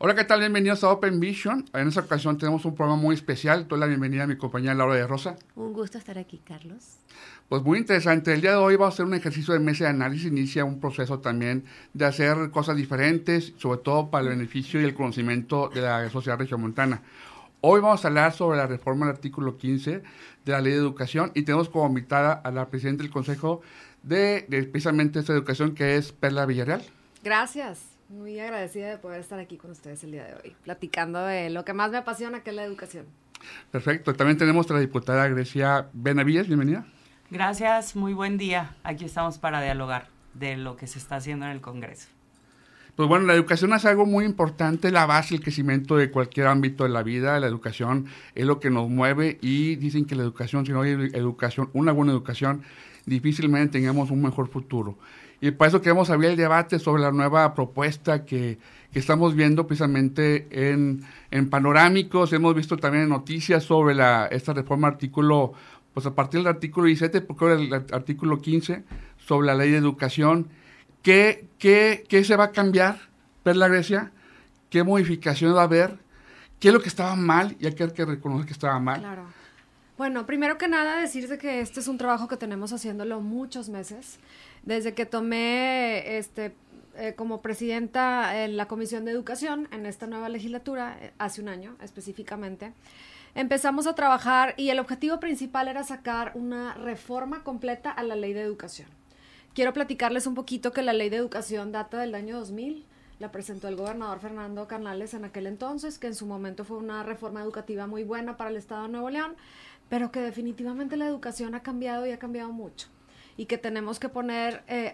Hola, ¿qué tal? Bienvenidos a Open Vision. En esta ocasión tenemos un programa muy especial. Doy la bienvenida a mi compañera Laura de Rosa. Un gusto estar aquí, Carlos. Pues muy interesante. El día de hoy vamos a hacer un ejercicio de mesa de análisis. Inicia un proceso también de hacer cosas diferentes, sobre todo para el beneficio y el conocimiento de la sociedad regiomontana. Hoy vamos a hablar sobre la reforma del artículo 15 de la Ley de Educación y tenemos como invitada a la presidenta del Consejo de precisamente esta educación, que es Perla Villarreal. Gracias. Muy agradecida de poder estar aquí con ustedes el día de hoy, platicando de lo que más me apasiona, que es la educación. Perfecto. También tenemos a la diputada Grecia Benavides. Bienvenida. Gracias, muy buen día. Aquí estamos para dialogar de lo que se está haciendo en el Congreso. Pues bueno, la educación es algo muy importante, la base, el crecimiento de cualquier ámbito de la vida. La educación es lo que nos mueve y dicen que la educación, si no hay educación, una buena educación, difícilmente tengamos un mejor futuro. Y por eso queremos abrir el debate sobre la nueva propuesta que estamos viendo precisamente en panorámicos. Hemos visto también noticias sobre esta reforma artículo, pues a partir del artículo 17, porque ahora el artículo 15, sobre la ley de educación. ¿Qué se va a cambiar, Perla Grecia? ¿Qué modificaciones va a haber? ¿Qué es lo que estaba mal? Y hay que reconocer que estaba mal. Claro. Bueno, primero que nada decirte que este es un trabajo que tenemos haciéndolo muchos meses. Desde que tomé como presidenta en la Comisión de Educación en esta nueva legislatura, hace un año específicamente, empezamos a trabajar y el objetivo principal era sacar una reforma completa a la Ley de Educación. Quiero platicarles un poquito que la Ley de Educación data del año 2000, la presentó el gobernador Fernando Canales en aquel entonces, que en su momento fue una reforma educativa muy buena para el Estado de Nuevo León, pero que definitivamente la educación ha cambiado y ha cambiado mucho, y que tenemos que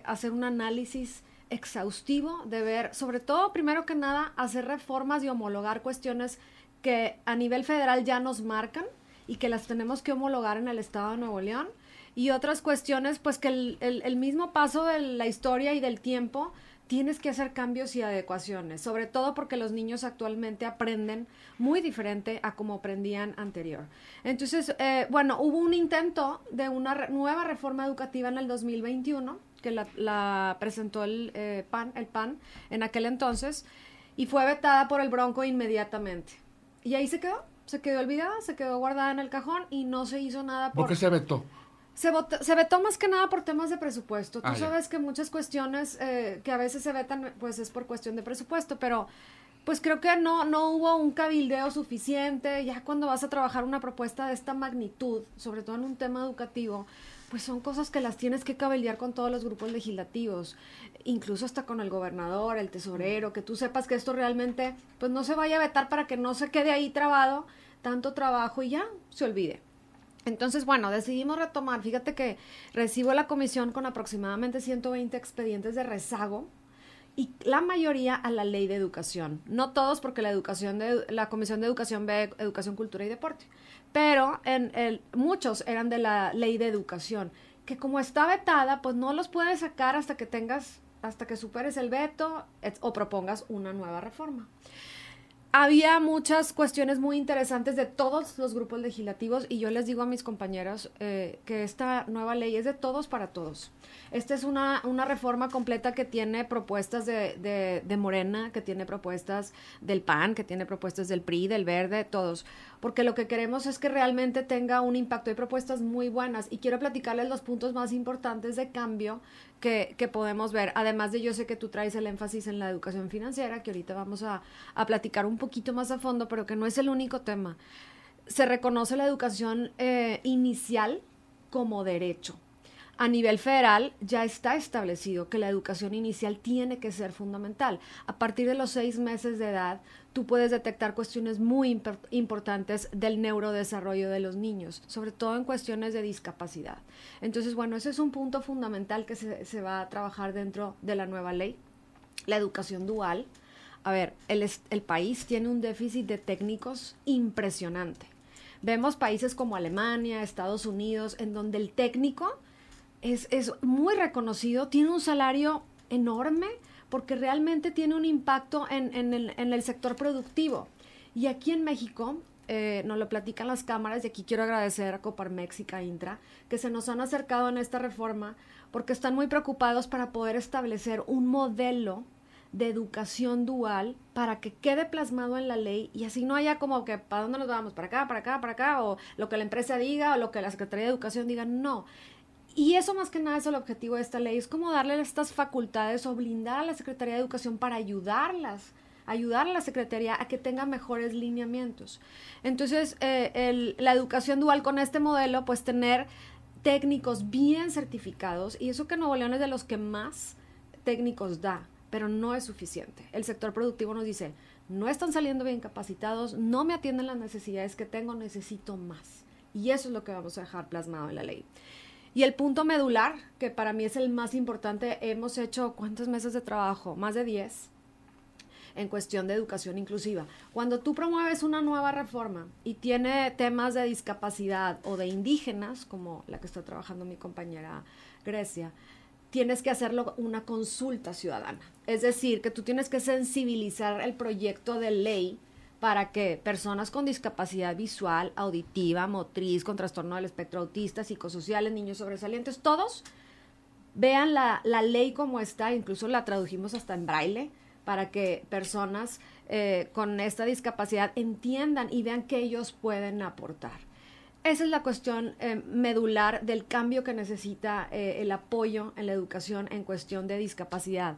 hacer un análisis exhaustivo de ver, sobre todo, primero que nada, hacer reformas y homologar cuestiones que a nivel federal ya nos marcan y que las tenemos que homologar en el Estado de Nuevo León, y otras cuestiones, pues que el mismo paso de la historia y del tiempo tienes que hacer cambios y adecuaciones, sobre todo porque los niños actualmente aprenden muy diferente a como aprendían anterior. Entonces, hubo un intento de una nueva reforma educativa en el 2021, que la presentó el PAN en aquel entonces, y fue vetada por el Bronco inmediatamente. Y ahí se quedó olvidada, se quedó guardada en el cajón y no se hizo nada. ¿Por qué se vetó? Se vetó más que nada por temas de presupuesto. Tú sabes ya. que muchas cuestiones que a veces se vetan, pues es por cuestión de presupuesto, pero pues creo que no hubo un cabildeo suficiente. Ya cuando vas a trabajar una propuesta de esta magnitud, sobre todo en un tema educativo, pues son cosas que las tienes que cabildear con todos los grupos legislativos, incluso hasta con el gobernador, el tesorero, que tú sepas que esto realmente pues no se vaya a vetar para que no se quede ahí trabado tanto trabajo y ya se olvide. Entonces, bueno, decidimos retomar. Fíjate que recibo la comisión con aproximadamente 120 expedientes de rezago y la mayoría a la Ley de Educación. No todos, porque la Comisión de Educación ve Educación, Cultura y Deporte, pero muchos eran de la Ley de Educación, que como está vetada, pues no los puedes sacar hasta que superes el veto o propongas una nueva reforma. Había muchas cuestiones muy interesantes de todos los grupos legislativos y yo les digo a mis compañeros que esta nueva ley es de todos para todos. Esta es una reforma completa que tiene propuestas de Morena, que tiene propuestas del PAN, que tiene propuestas del PRI, del Verde, todos. Porque lo que queremos es que realmente tenga un impacto. Hay propuestas muy buenas y quiero platicarles los puntos más importantes de cambio que podemos ver. Además de, yo sé que tú traes el énfasis en la educación financiera, que ahorita vamos a platicar un poquito más a fondo, pero que no es el único tema. Se reconoce la educación inicial como derecho. A nivel federal ya está establecido que la educación inicial tiene que ser fundamental. A partir de los 6 meses de edad, tú puedes detectar cuestiones muy importantes del neurodesarrollo de los niños, sobre todo en cuestiones de discapacidad. Entonces, bueno, ese es un punto fundamental que se va a trabajar dentro de la nueva ley. La educación dual. A ver, el país tiene un déficit de técnicos impresionante. Vemos países como Alemania, Estados Unidos, en donde el técnico es muy reconocido, tiene un salario enorme porque realmente tiene un impacto en el sector productivo. Y aquí en México, nos lo platican las cámaras, y aquí quiero agradecer a Coparmex y CAINTRA, que se nos han acercado en esta reforma porque están muy preocupados para poder establecer un modelo de educación dual para que quede plasmado en la ley y así no haya como que ¿para dónde nos vamos? ¿Para acá, para acá, para acá? O lo que la empresa diga o lo que la Secretaría de Educación diga, no. Y eso más que nada es el objetivo de esta ley, es como darle estas facultades o blindar a la Secretaría de Educación para ayudar a la Secretaría a que tenga mejores lineamientos. Entonces, la educación dual con este modelo, pues tener técnicos bien certificados, y eso que Nuevo León es de los que más técnicos da, pero no es suficiente. El sector productivo nos dice, no están saliendo bien capacitados, no me atienden las necesidades que tengo, necesito más. Y eso es lo que vamos a dejar plasmado en la ley. Y el punto medular, que para mí es el más importante, hemos hecho, ¿cuántos meses de trabajo? Más de 10, en cuestión de educación inclusiva. Cuando tú promueves una nueva reforma y tiene temas de discapacidad o de indígenas, como la que está trabajando mi compañera Grecia, tienes que hacerlo una consulta ciudadana. Es decir, que tú tienes que sensibilizar el proyecto de ley para que personas con discapacidad visual, auditiva, motriz, con trastorno del espectro autista, psicosociales, niños sobresalientes, todos vean la ley como está, incluso la tradujimos hasta en braille, para que personas con esta discapacidad entiendan y vean que ellos pueden aportar. Esa es la cuestión medular del cambio que necesita el apoyo en la educación en cuestión de discapacidad.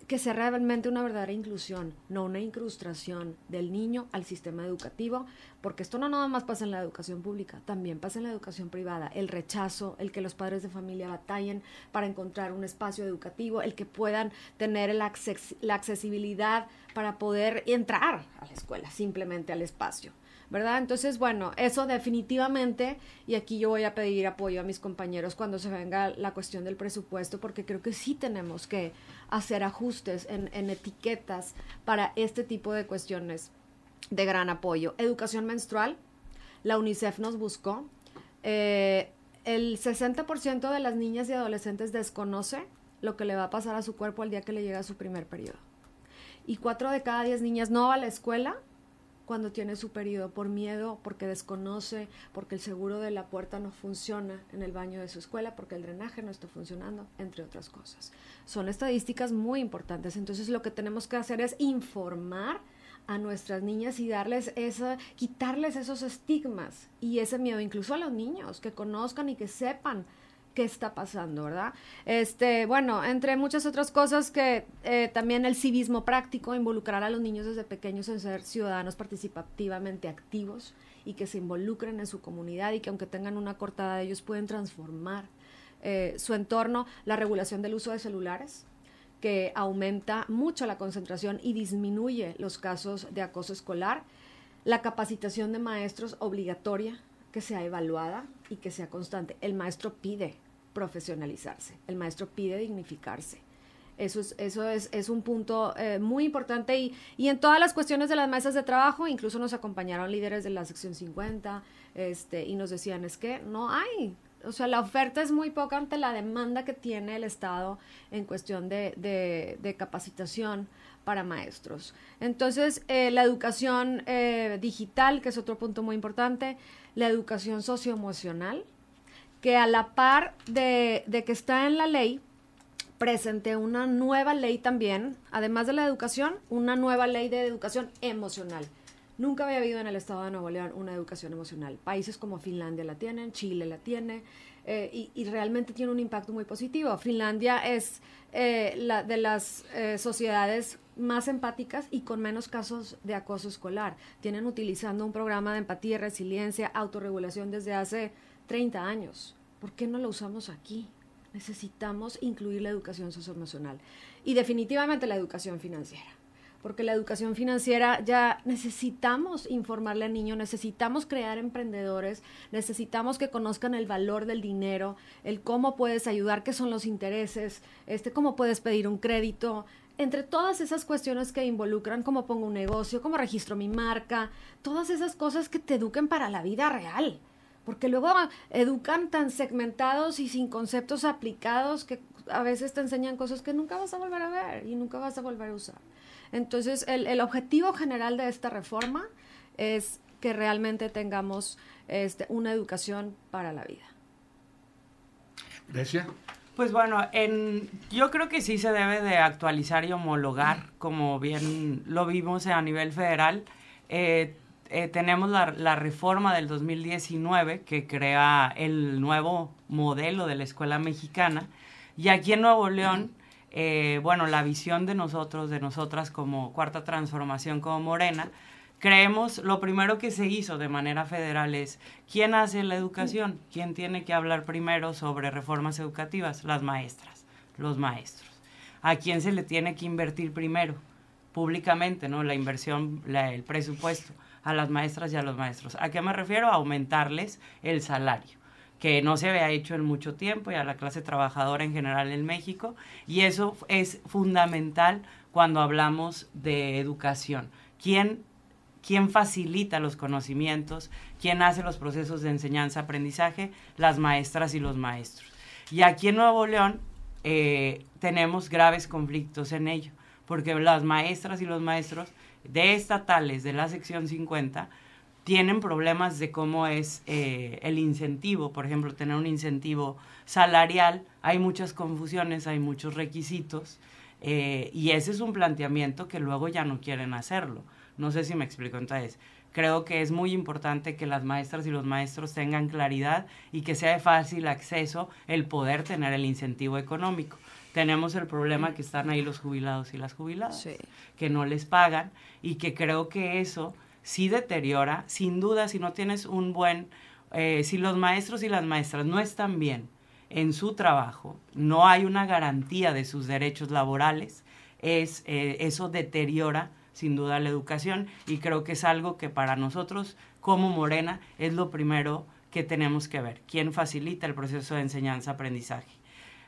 Que sea realmente una verdadera inclusión, no una incrustación del niño al sistema educativo, porque esto no nada más pasa en la educación pública, también pasa en la educación privada, el rechazo, el que los padres de familia batallen para encontrar un espacio educativo, el que puedan tener la accesibilidad para poder entrar a la escuela, simplemente al espacio, ¿verdad? Entonces, bueno, eso definitivamente, y aquí yo voy a pedir apoyo a mis compañeros cuando se venga la cuestión del presupuesto, porque creo que sí tenemos que hacer ajustes en etiquetas para este tipo de cuestiones de gran apoyo. Educación menstrual, la UNICEF nos buscó, el 60% de las niñas y adolescentes desconoce lo que le va a pasar a su cuerpo el día que le llega su primer periodo. Y 4 de cada 10 niñas no va a la escuela cuando tiene su periodo por miedo, porque desconoce, porque el seguro de la puerta no funciona en el baño de su escuela, porque el drenaje no está funcionando, entre otras cosas. Son estadísticas muy importantes. Entonces lo que tenemos que hacer es informar a nuestras niñas y quitarles esos estigmas y ese miedo, incluso a los niños, que conozcan y que sepan qué está pasando, ¿verdad? Bueno, entre muchas otras cosas que también el civismo práctico, involucrar a los niños desde pequeños en ser ciudadanos participativamente activos y que se involucren en su comunidad y que aunque tengan una corta edad ellos pueden transformar su entorno, la regulación del uso de celulares, que aumenta mucho la concentración y disminuye los casos de acoso escolar, la capacitación de maestros obligatoria, que sea evaluada y que sea constante. El maestro pide profesionalizarse, el maestro pide dignificarse. Eso es un punto muy importante y en todas las cuestiones de las mesas de trabajo, incluso nos acompañaron líderes de la sección 50 y nos decían, es que no hay, o sea, la oferta es muy poca ante la demanda que tiene el Estado en cuestión de capacitación para maestros. Entonces, la educación digital, que es otro punto muy importante, la educación socioemocional, que a la par de que está en la ley, presenté una nueva ley también, además de la educación, una nueva ley de educación emocional. Nunca había habido en el estado de Nuevo León una educación emocional. Países como Finlandia la tienen, Chile la tiene, y realmente tiene un impacto muy positivo. Finlandia es de las sociedades más empáticas y con menos casos de acoso escolar. Tienen utilizando un programa de empatía y resiliencia, autorregulación desde hace 30 años. ¿Por qué no lo usamos aquí? Necesitamos incluir la educación socioemocional y definitivamente la educación financiera, porque la educación financiera ya necesitamos informarle al niño, necesitamos crear emprendedores, necesitamos que conozcan el valor del dinero, el cómo puedes ayudar, qué son los intereses, cómo puedes pedir un crédito, entre todas esas cuestiones que involucran cómo pongo un negocio, cómo registro mi marca, todas esas cosas que te eduquen para la vida real. Porque luego educan tan segmentados y sin conceptos aplicados que a veces te enseñan cosas que nunca vas a volver a ver y nunca vas a volver a usar. Entonces, el objetivo general de esta reforma es que realmente tengamos una educación para la vida. Grecia. Pues bueno, yo creo que sí se debe de actualizar y homologar, como bien lo vimos a nivel federal. Tenemos la reforma del 2019 que crea el nuevo modelo de la escuela mexicana, y aquí en Nuevo León, bueno, la visión de nosotros, de nosotras como Cuarta Transformación, como Morena, creemos, lo primero que se hizo de manera federal es, ¿quién hace la educación? ¿Quién tiene que hablar primero sobre reformas educativas? Las maestras, los maestros. ¿A quién se le tiene que invertir primero? Públicamente, ¿no? La inversión, el presupuesto, a las maestras y a los maestros. ¿A qué me refiero? A aumentarles el salario, que no se había hecho en mucho tiempo, y a la clase trabajadora en general en México, y eso es fundamental cuando hablamos de educación. ¿Quién facilita los conocimientos? ¿Quién hace los procesos de enseñanza-aprendizaje? Las maestras y los maestros. Y aquí en Nuevo León tenemos graves conflictos en ello, porque las maestras y los maestros de estatales de la sección 50 tienen problemas de cómo es el incentivo. Por ejemplo, tener un incentivo salarial, hay muchas confusiones, hay muchos requisitos, y ese es un planteamiento que luego ya no quieren hacerlo. No sé si me explico. Entonces, creo que es muy importante que las maestras y los maestros tengan claridad y que sea de fácil acceso el poder tener el incentivo económico. Tenemos el problema que están ahí los jubilados y las jubiladas, sí, que no les pagan, y que creo que eso sí deteriora, sin duda. Si no tienes un buen, si los maestros y las maestras no están bien en su trabajo, no hay una garantía de sus derechos laborales, eso deteriora sin duda la educación, y creo que es algo que para nosotros como Morena es lo primero que tenemos que ver, quién facilita el proceso de enseñanza-aprendizaje.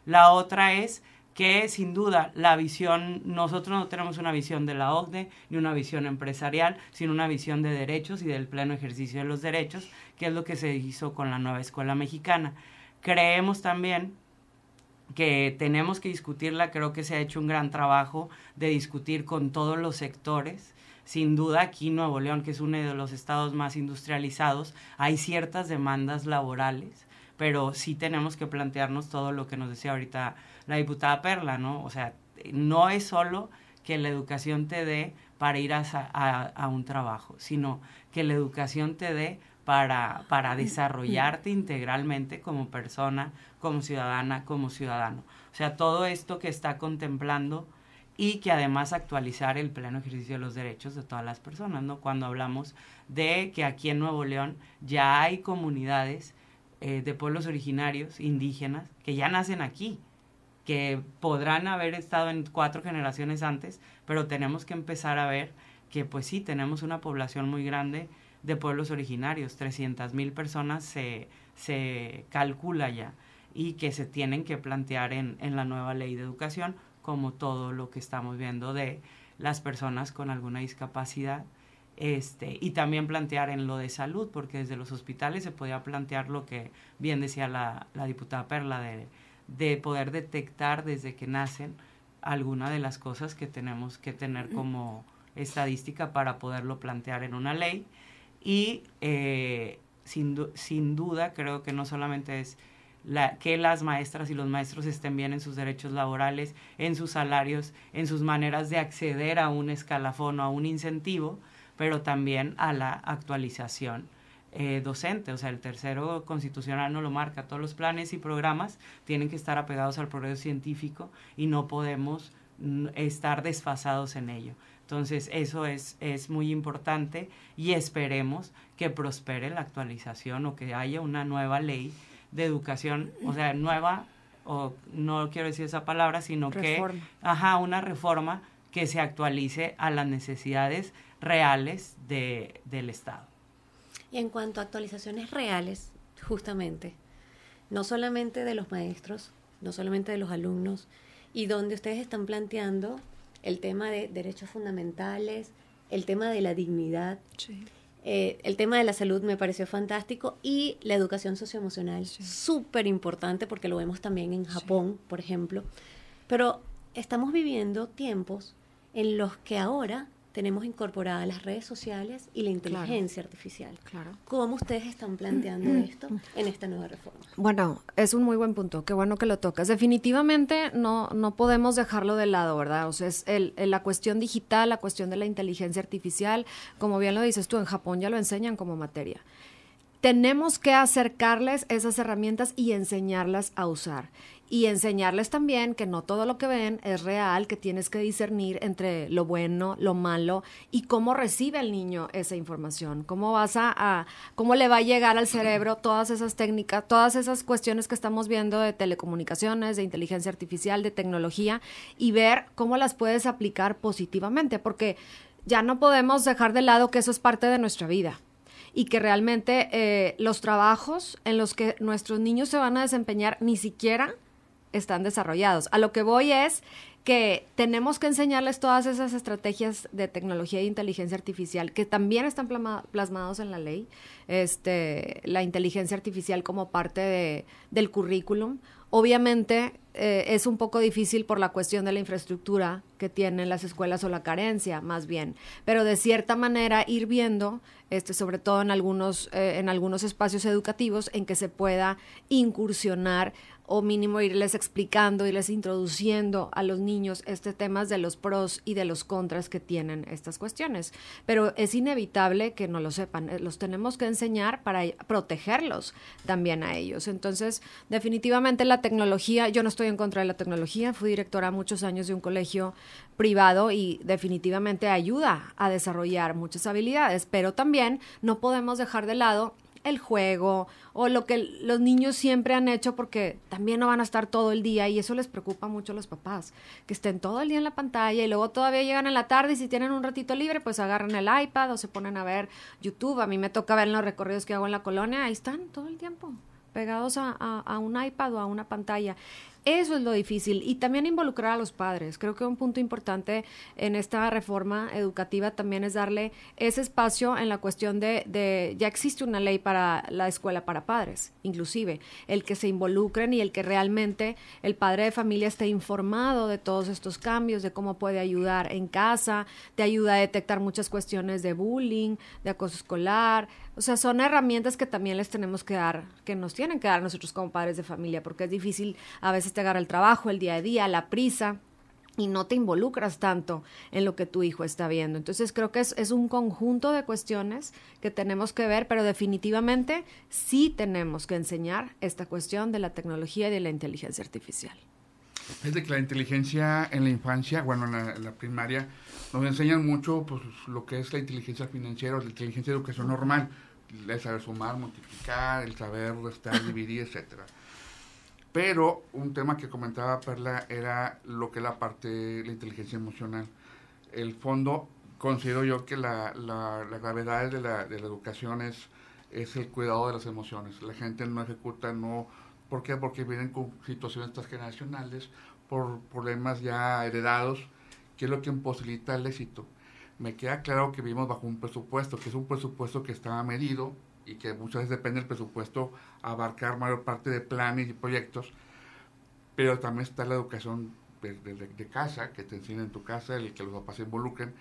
La otra es que sin duda la visión, nosotros no tenemos una visión de la OCDE ni una visión empresarial, sino una visión de derechos y del pleno ejercicio de los derechos, que es lo que se hizo con la nueva escuela mexicana. Creemos también que tenemos que discutirla. Creo que se ha hecho un gran trabajo de discutir con todos los sectores. Sin duda, aquí Nuevo León, que es uno de los estados más industrializados, hay ciertas demandas laborales, pero sí tenemos que plantearnos todo lo que nos decía ahorita la diputada Perla, ¿no? O sea, no es solo que la educación te dé para ir a un trabajo, sino que la educación te dé para desarrollarte integralmente como persona, como ciudadana, como ciudadano. O sea, todo esto que está contemplando, y que además actualizar el pleno ejercicio de los derechos de todas las personas, ¿no? Cuando hablamos de que aquí en Nuevo León ya hay comunidades de pueblos originarios, indígenas, que ya nacen aquí, que podrán haber estado en 4 generaciones antes, pero tenemos que empezar a ver que pues sí, tenemos una población muy grande de pueblos originarios, 300,000 personas se calcula ya, y que se tienen que plantear en la nueva ley de educación, como todo lo que estamos viendo de las personas con alguna discapacidad, y también plantear en lo de salud, porque desde los hospitales se podía plantear lo que bien decía la diputada Perla, de poder detectar desde que nacen alguna de las cosas que tenemos que tener como estadística para poderlo plantear en una ley. Y sin duda creo que no solamente es que las maestras y los maestros estén bien en sus derechos laborales, en sus salarios, en sus maneras de acceder a un escalafón o a un incentivo, pero también a la actualización docente. O sea, el tercero constitucional no lo marca, todos los planes y programas tienen que estar apegados al progreso científico y no podemos estar desfasados en ello. Entonces, eso es muy importante, y esperemos que prospere la actualización o que haya una nueva ley de educación, o sea, nueva, o no quiero decir esa palabra, sino reforma. Una reforma que se actualice a las necesidades reales del Estado. Y en cuanto a actualizaciones reales, justamente, no solamente de los maestros, no solamente de los alumnos, y donde ustedes están planteando el tema de derechos fundamentales, el tema de la dignidad, sí. El tema de la salud me pareció fantástico, y la educación socioemocional, sí, súper importante, porque lo vemos también en Japón, sí, por ejemplo. Pero estamos viviendo tiempos en los que ahora tenemos incorporadas las redes sociales y la inteligencia artificial. Claro. ¿Cómo ustedes están planteando esto en esta nueva reforma? Bueno, es un muy buen punto, qué bueno que lo tocas. Definitivamente no podemos dejarlo de lado, ¿verdad? O sea, es la cuestión digital, la cuestión de la inteligencia artificial, como bien lo dices tú, en Japón ya lo enseñan como materia. Tenemos que acercarles esas herramientas y enseñarlas a usar. Y enseñarles también que no todo lo que ven es real, que tienes que discernir entre lo bueno, lo malo y cómo recibe el niño esa información, cómo cómo le va a llegar al cerebro todas esas técnicas, todas esas cuestiones que estamos viendo de telecomunicaciones, de inteligencia artificial, de tecnología, y ver cómo las puedes aplicar positivamente, porque ya no podemos dejar de lado que eso es parte de nuestra vida. Y que realmente los trabajos en los que nuestros niños se van a desempeñar ni siquiera están desarrollados. A lo que voy es que tenemos que enseñarles todas esas estrategias de tecnología e inteligencia artificial que también están plasmados en la ley, la inteligencia artificial como parte del currículum. Obviamente es un poco difícil por la cuestión de la infraestructura que tienen las escuelas o la carencia, más bien, pero de cierta manera ir viendo, sobre todo en algunos espacios educativos, en que se pueda incursionar o mínimo irles explicando, irles introduciendo a los niños temas de los pros y de los contras que tienen estas cuestiones. Pero es inevitable que no lo sepan, los tenemos que enseñar para protegerlos también a ellos. Entonces, definitivamente la tecnología, yo no estoy en contra de la tecnología, fui directora muchos años de un colegio privado y definitivamente ayuda a desarrollar muchas habilidades, pero también no podemos dejar de lado el juego o lo que los niños siempre han hecho, porque también no van a estar todo el día y eso les preocupa mucho a los papás, que estén todo el día en la pantalla y luego todavía llegan en la tarde y si tienen un ratito libre pues agarran el iPad o se ponen a ver YouTube. A mí me toca ver en los recorridos que hago en la colonia, ahí están todo el tiempo pegados a un iPad o a una pantalla. Eso es lo difícil, y también involucrar a los padres. Creo que un punto importante en esta reforma educativa también es darle ese espacio en la cuestión de ya existe una ley para la escuela para padres, inclusive, el que se involucren y el que realmente el padre de familia esté informado de todos estos cambios, de cómo puede ayudar en casa, te ayuda a detectar muchas cuestiones de bullying, de acoso escolar. O sea, son herramientas que también les tenemos que dar, que nos tienen que dar nosotros como padres de familia, porque es difícil a veces te agarra el trabajo, el día a día, la prisa, y no te involucras tanto en lo que tu hijo está viendo. Entonces creo que es un conjunto de cuestiones que tenemos que ver, pero definitivamente sí tenemos que enseñar esta cuestión de la tecnología y de la inteligencia artificial. Es de que la inteligencia en la infancia, bueno, en la primaria, nos enseñan mucho pues lo que es la inteligencia financiera o la inteligencia de educación normal, el saber sumar, multiplicar, el saber restar, dividir, etcétera. Pero un tema que comentaba Perla era lo que es la parte de la inteligencia emocional. El fondo, considero yo que la gravedad de la educación es el cuidado de las emociones. La gente no ejecuta, no... ¿Por qué? Porque vienen con situaciones transgeneracionales, por problemas ya heredados, que es lo que imposibilita el éxito. Me queda claro que vivimos bajo un presupuesto, que es un presupuesto que está medido, y que muchas veces depende del presupuesto abarcar mayor parte de planes y proyectos, pero también está la educación de casa, que te enseñan en tu casa, el que los papás se involucren.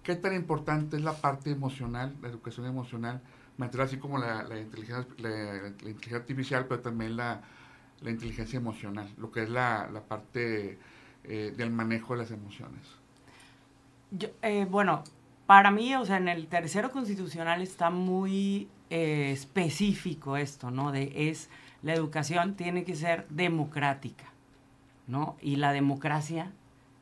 ¿Qué tan importante es la parte emocional, la educación emocional? Me entera así como la inteligencia artificial, pero también la inteligencia emocional, lo que es la parte del manejo de las emociones. Bueno, para mí, o sea, en el tercero constitucional está muy específico esto, ¿no? La educación tiene que ser democrática, ¿no? Y la democracia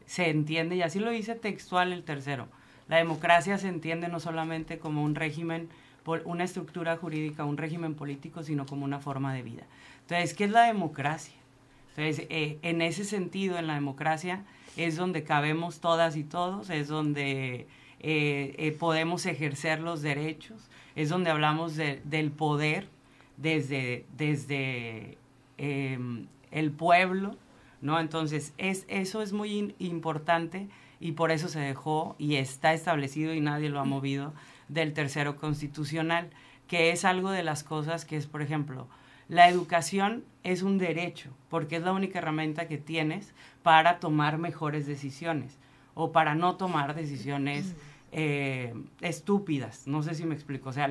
se entiende, y así lo dice textual el tercero, la democracia se entiende no solamente como un régimen, una estructura jurídica, un régimen político, sino como una forma de vida. Entonces, ¿qué es la democracia? Entonces, en ese sentido, en la democracia es donde cabemos todas y todos, es donde podemos ejercer los derechos, es donde hablamos del poder desde el pueblo, ¿no? Entonces, eso es muy importante, y por eso se dejó y está establecido y nadie lo ha movido del tercero constitucional, que es algo de las cosas que es, por ejemplo, la educación es un derecho, porque es la única herramienta que tienes para tomar mejores decisiones. o para no tomar decisiones estúpidas. No sé si me explico. O sea,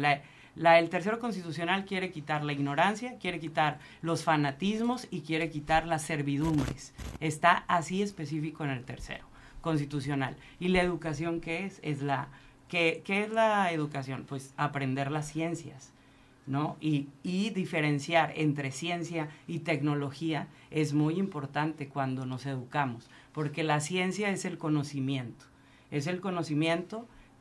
el tercero constitucional quiere quitar la ignorancia, quiere quitar los fanatismos y quiere quitar las servidumbres. Está así específico en el tercero constitucional. ¿Y la educación qué es? ¿Qué es la educación? Pues aprender las ciencias, ¿no? Y diferenciar entre ciencia y tecnología es muy importante cuando nos educamos, porque la ciencia es el conocimiento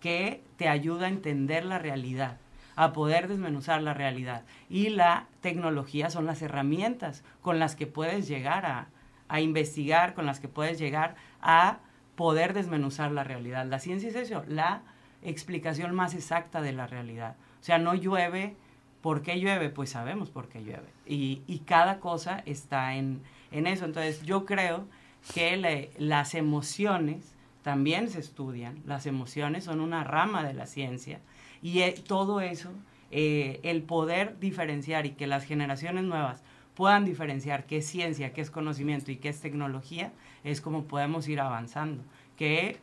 que te ayuda a entender la realidad, a poder desmenuzar la realidad. Y la tecnología son las herramientas con las que puedes llegar a investigar, con las que puedes llegar a poder desmenuzar la realidad. La ciencia es eso, la explicación más exacta de la realidad. O sea, no llueve. ¿Por qué llueve? Pues sabemos por qué llueve. Y cada cosa está en eso. Entonces, yo creo que las emociones también se estudian. Las emociones son una rama de la ciencia. Y todo eso, el poder diferenciar y que las generaciones nuevas puedan diferenciar qué es ciencia, qué es conocimiento y qué es tecnología, es como podemos ir avanzando. Que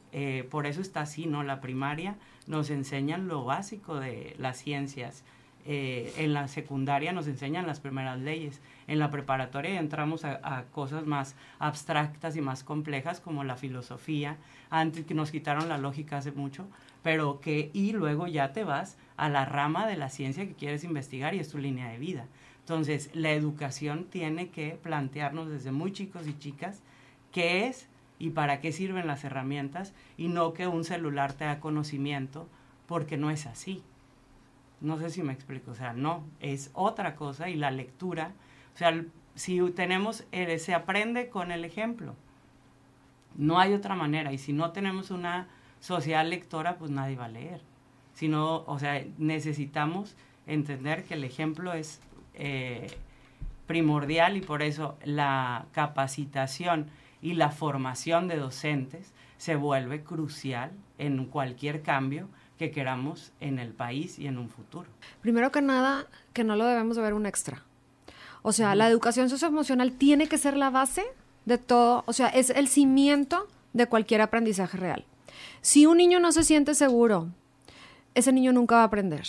por eso está así, ¿no? La primaria nos enseñan lo básico de las ciencias. En la secundaria nos enseñan las primeras leyes. En la preparatoria entramos a cosas más abstractas y más complejas como la filosofía, antes que nos quitaron la lógica hace mucho, y luego ya te vas a la rama de la ciencia que quieres investigar y es tu línea de vida. Entonces, la educación tiene que plantearnos desde muy chicos y chicas qué es y para qué sirven las herramientas, y no que un celular te da conocimiento, porque no es así. No sé si me explico, o sea, no, es otra cosa. Y la lectura, o sea, si tenemos, se aprende con el ejemplo, no hay otra manera. Y si no tenemos una sociedad lectora, pues nadie va a leer. Si no, o sea, necesitamos entender que el ejemplo es primordial, y por eso la capacitación y la formación de docentes se vuelve crucial en cualquier cambio que queramos en el país y en un futuro. Primero que nada, que no lo debemos de ver un extra. O sea, la educación socioemocional tiene que ser la base de todo, o sea, es el cimiento de cualquier aprendizaje real. Si un niño no se siente seguro, ese niño nunca va a aprender.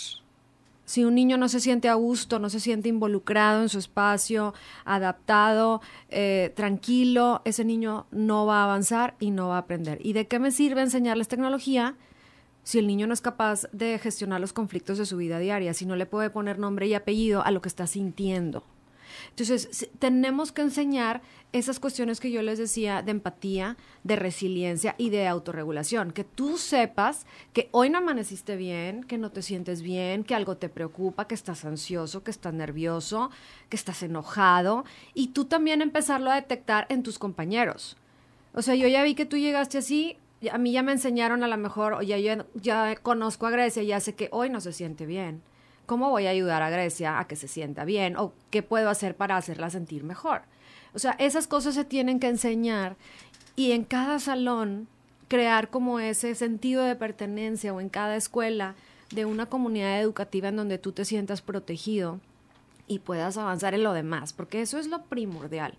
Si un niño no se siente a gusto, no se siente involucrado en su espacio, adaptado, tranquilo, ese niño no va a avanzar y no va a aprender. ¿Y de qué me sirve enseñarles tecnología si el niño no es capaz de gestionar los conflictos de su vida diaria, si no le puede poner nombre y apellido a lo que está sintiendo? Entonces, tenemos que enseñar esas cuestiones que yo les decía de empatía, de resiliencia y de autorregulación. Que tú sepas que hoy no amaneciste bien, que no te sientes bien, que algo te preocupa, que estás ansioso, que estás nervioso, que estás enojado. Y tú también empezarlo a detectar en tus compañeros. O sea, yo ya vi que tú llegaste así, a mí ya me enseñaron a lo mejor, o ya conozco a Grecia, ya sé que hoy no se siente bien. ¿Cómo voy a ayudar a Grecia a que se sienta bien? ¿O qué puedo hacer para hacerla sentir mejor? O sea, esas cosas se tienen que enseñar, y en cada salón crear como ese sentido de pertenencia, o en cada escuela de una comunidad educativa en donde tú te sientas protegido y puedas avanzar en lo demás, porque eso es lo primordial.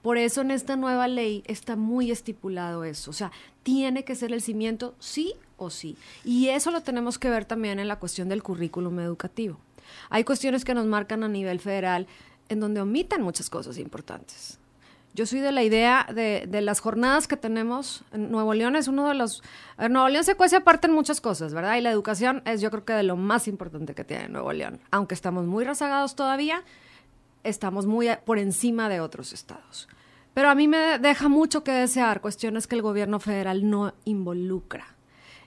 Por eso en esta nueva ley está muy estipulado eso. O sea, tiene que ser el cimiento sí o sí. Y eso lo tenemos que ver también en la cuestión del currículum educativo. Hay cuestiones que nos marcan a nivel federal en donde omitan muchas cosas importantes. Yo soy de la idea de las jornadas que tenemos en Nuevo León. Es uno de los... Nuevo León se cuece aparte en muchas cosas, ¿verdad? Y la educación es, yo creo que, de lo más importante que tiene Nuevo León. Aunque estamos muy rezagados todavía, estamos muy por encima de otros estados. Pero a mí me deja mucho que desear cuestiones que el gobierno federal no involucra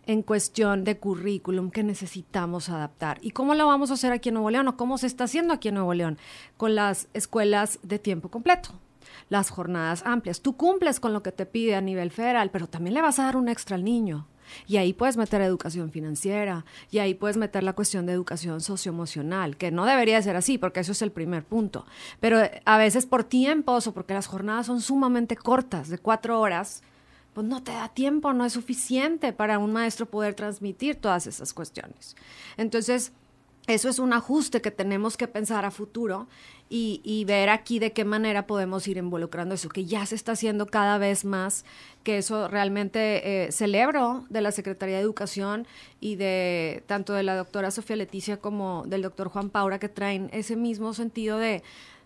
en cuestión de currículum que necesitamos adaptar. ¿Y cómo lo vamos a hacer aquí en Nuevo León? ¿O cómo se está haciendo aquí en Nuevo León? Con las escuelas de tiempo completo, las jornadas amplias. Tú cumples con lo que te pide a nivel federal, pero también le vas a dar un extra al niño. Y ahí puedes meter educación financiera, y ahí puedes meter la cuestión de educación socioemocional, que no debería ser así, porque eso es el primer punto. Pero a veces por tiempos, o porque las jornadas son sumamente cortas, de 4 horas, pues no te da tiempo, no es suficiente para un maestro poder transmitir todas esas cuestiones. Entonces, eso es un ajuste que tenemos que pensar a futuro y ver aquí de qué manera podemos ir involucrando eso, que ya se está haciendo cada vez más, que eso realmente celebro de la Secretaría de Educación y de tanto de la doctora Sofía Leticia como del doctor Juan Paura, que traen ese mismo sentido de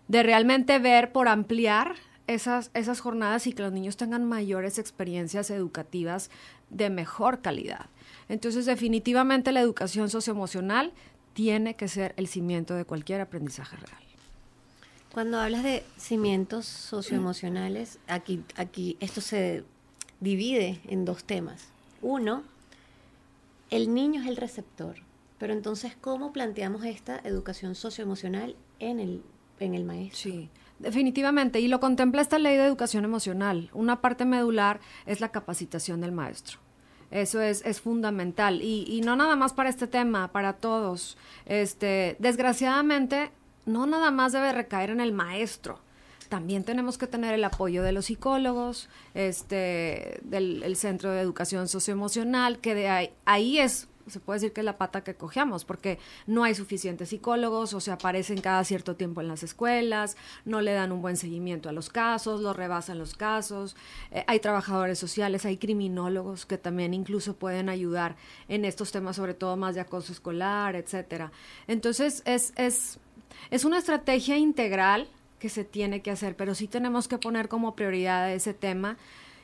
realmente ver por ampliar esas jornadas y que los niños tengan mayores experiencias educativas de mejor calidad. Entonces, definitivamente la educación socioemocional tiene que ser el cimiento de cualquier aprendizaje real. Cuando hablas de cimientos socioemocionales, aquí esto se divide en dos temas. Uno, el niño es el receptor, pero entonces, ¿cómo planteamos esta educación socioemocional en el maestro? Sí, definitivamente, y lo contempla esta ley de educación emocional. Una parte medular es la capacitación del maestro. Eso es fundamental y no nada más para este tema, para todos. Desgraciadamente, no nada más debe recaer en el maestro. También tenemos que tener el apoyo de los psicólogos, del Centro de Educación Socioemocional, que ahí se puede decir que es la pata que cojeamos, porque no hay suficientes psicólogos, o sea, aparecen cada cierto tiempo en las escuelas, no le dan un buen seguimiento a los casos, los rebasan los casos, hay trabajadores sociales, hay criminólogos que también incluso pueden ayudar en estos temas, sobre todo más de acoso escolar, etcétera. Entonces, es una estrategia integral que se tiene que hacer, pero sí tenemos que poner como prioridad ese tema.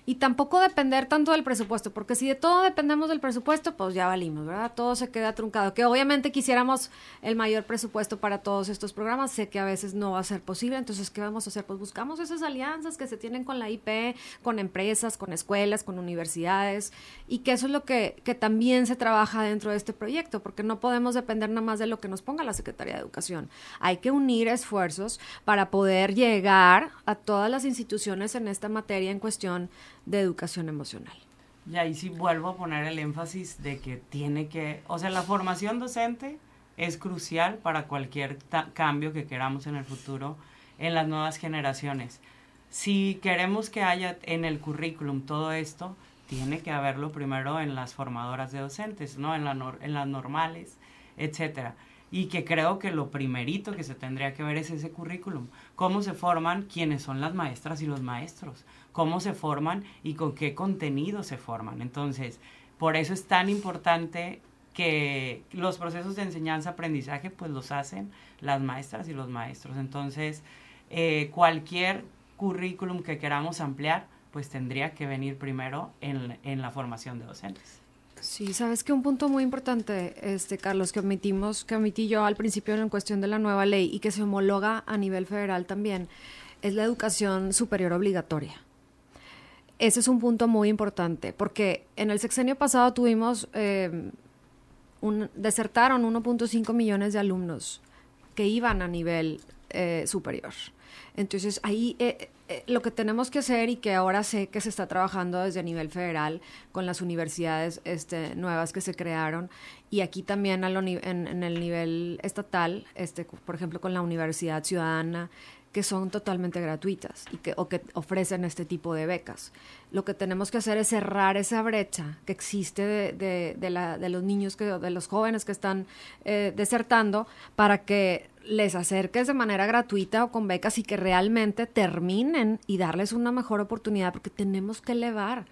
Y tampoco depender tanto del presupuesto, porque si de todo dependemos del presupuesto, pues ya valimos, ¿verdad? Todo se queda truncado. Que obviamente quisiéramos el mayor presupuesto para todos estos programas, sé que a veces no va a ser posible, entonces, ¿qué vamos a hacer? Pues buscamos esas alianzas que se tienen con la IP, con empresas, con escuelas, con universidades, y que eso es lo que también se trabaja dentro de este proyecto, porque no podemos depender nada más de lo que nos ponga la Secretaría de Educación. Hay que unir esfuerzos para poder llegar a todas las instituciones en esta materia en cuestión de educación emocional. Y ahí sí vuelvo a poner el énfasis de que la formación docente es crucial para cualquier cambio que queramos en el futuro en las nuevas generaciones. Si queremos que haya en el currículum todo esto, tiene que haberlo primero en las formadoras de docentes, ¿no? En las normales, etcétera. Y que creo que lo primerito que se tendría que ver es ese currículum. Cómo se forman, quiénes son las maestras y los maestros, cómo se forman y con qué contenido se forman. Entonces, por eso es tan importante que los procesos de enseñanza-aprendizaje pues los hacen las maestras y los maestros. Entonces, cualquier currículum que queramos ampliar, pues tendría que venir primero en la formación de docentes. Sí, sabes que un punto muy importante, Carlos, que omití yo al principio en cuestión de la nueva ley y que se homologa a nivel federal también, es la educación superior obligatoria. Ese es un punto muy importante, porque en el sexenio pasado tuvimos, desertaron 1.5 millones de alumnos que iban a nivel superior. Entonces, ahí lo que tenemos que hacer, y que ahora sé que se está trabajando desde nivel federal con las universidades nuevas que se crearon, y aquí también en el nivel estatal, por ejemplo, con la Universidad Ciudadana, que son totalmente gratuitas o que ofrecen este tipo de becas. Lo que tenemos que hacer es cerrar esa brecha que existe de los niños, de los jóvenes que están desertando, para que les acerques de manera gratuita o con becas y que realmente terminen y darles una mejor oportunidad, porque tenemos que elevar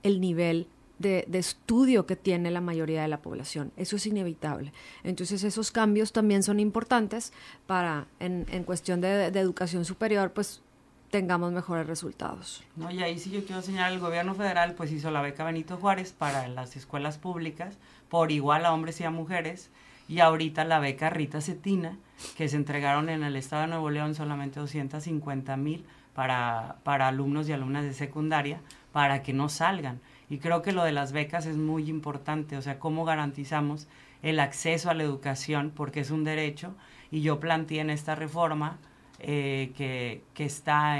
el nivel de estudio que tiene la mayoría de la población. Eso es inevitable. Entonces, esos cambios también son importantes para, en cuestión de educación superior, pues tengamos mejores resultados. No, y ahí sí yo quiero señalar, el gobierno federal pues hizo la beca Benito Juárez para las escuelas públicas, por igual a hombres y a mujeres, y ahorita la beca Rita Cetina, que se entregaron en el estado de Nuevo León solamente 250,000 para alumnos y alumnas de secundaria, para que no salgan. Y creo que lo de las becas es muy importante, o sea, cómo garantizamos el acceso a la educación, porque es un derecho, y yo planteé en esta reforma que está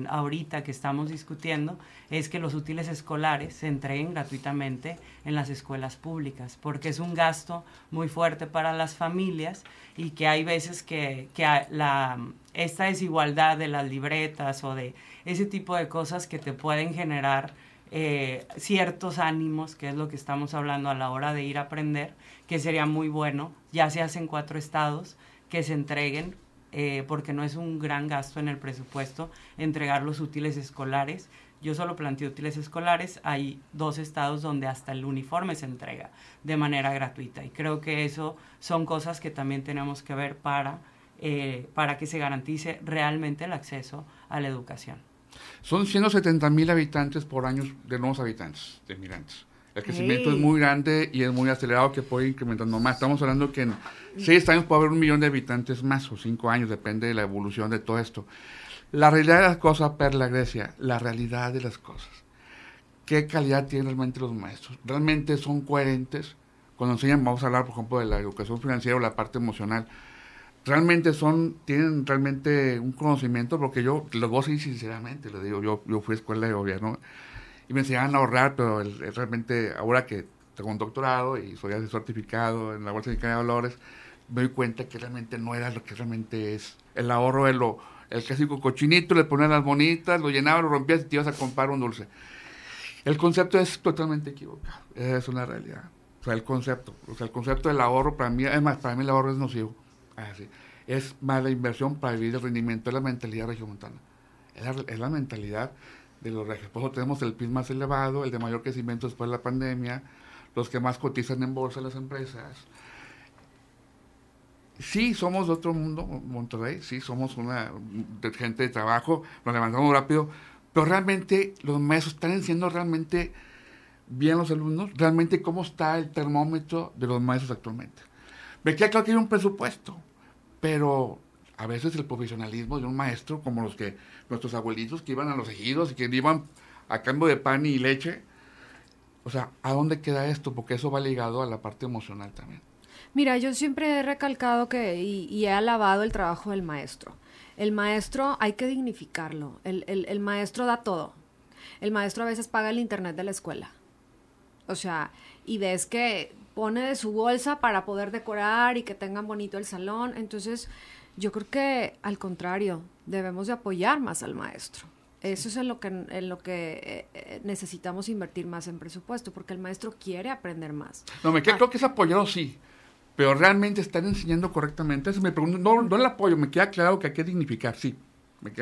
ahorita que estamos discutiendo, es que los útiles escolares se entreguen gratuitamente en las escuelas públicas, porque es un gasto muy fuerte para las familias, y que hay veces que esta desigualdad de las libretas o de ese tipo de cosas que te pueden generar ciertos ánimos, que es lo que estamos hablando a la hora de ir a aprender, que sería muy bueno. Ya se hacen 4 estados que se entreguen, porque no es un gran gasto en el presupuesto entregar los útiles escolares. Yo solo planteo útiles escolares, hay 2 estados donde hasta el uniforme se entrega de manera gratuita, y creo que eso son cosas que también tenemos que ver para que se garantice realmente el acceso a la educación. Son 170,000 habitantes por año de nuevos habitantes, de migrantes. El crecimiento es muy grande y es muy acelerado, que puede ir incrementando más. Estamos hablando que en 6 años puede haber 1 millón de habitantes más, o 5 años, depende de la evolución de todo esto. La realidad de las cosas, Perla, Grecia, la realidad de las cosas. ¿Qué calidad tienen realmente los maestros? ¿Realmente son coherentes? Cuando enseñan, vamos a hablar, por ejemplo, de la educación financiera o la parte emocional. ¿Realmente tienen realmente un conocimiento? Porque yo, los voy a decir sinceramente, les digo, yo fui a escuela de gobierno y me enseñaban a ahorrar, pero realmente, ahora que tengo un doctorado y soy asesor certificado en la Bolsa Mexicana de Valores, me doy cuenta que realmente no era lo que realmente es. El ahorro es el clásico cochinito, le ponían las bonitas, lo llenabas, lo rompías y te ibas a comprar un dulce. El concepto es totalmente equivocado, es una realidad. O sea, el concepto del ahorro para mí, además, para mí el ahorro es nocivo. Así. Es mala inversión para vivir el rendimiento, es la mentalidad regiomontana. Es la mentalidad de los regios. Por eso tenemos el PIB más elevado, el de mayor crecimiento después de la pandemia, los que más cotizan en bolsa las empresas. Sí, somos de otro mundo, Monterrey, sí, somos gente de trabajo, nos levantamos rápido, pero realmente los maestros están enseñando realmente bien los alumnos, realmente cómo está el termómetro de los maestros actualmente. Me queda claro que hay un presupuesto, pero a veces el profesionalismo de un maestro, como nuestros abuelitos que iban a los ejidos y que iban a cambio de pan y leche, o sea, ¿a dónde queda esto? Porque eso va ligado a la parte emocional también. Mira, yo siempre he recalcado y he alabado el trabajo del maestro. El maestro hay que dignificarlo. El maestro da todo. El maestro a veces paga el internet de la escuela. O sea, y ves que pone de su bolsa para poder decorar y que tengan bonito el salón. Entonces, yo creo que al contrario, debemos de apoyar más al maestro. Eso es en lo que necesitamos invertir más en presupuesto, porque el maestro quiere aprender más. No, me queda claro que es apoyado, sí, pero realmente están enseñando correctamente. Eso me pregunto, no el apoyo, me queda claro que hay que dignificar, sí,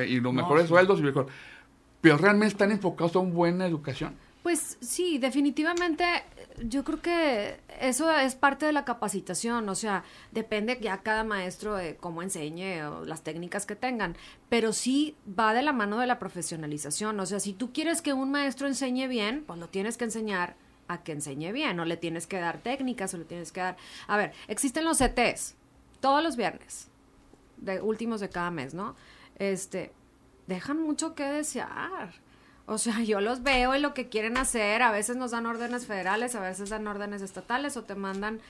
y los mejores sueldos y mejor, pero realmente están enfocados a una buena educación. Pues sí, definitivamente yo creo que eso es parte de la capacitación, o sea, depende ya cada maestro de cómo enseñe o las técnicas que tengan, pero sí va de la mano de la profesionalización, o sea, si tú quieres que un maestro enseñe bien, pues lo tienes que enseñar a que enseñe bien, no le tienes que dar técnicas o le tienes que dar... A ver, existen los CTs todos los viernes, últimos de cada mes, ¿no? Dejan mucho que desear. O sea, yo los veo y lo que quieren hacer, a veces nos dan órdenes federales, a veces dan órdenes estatales o te mandan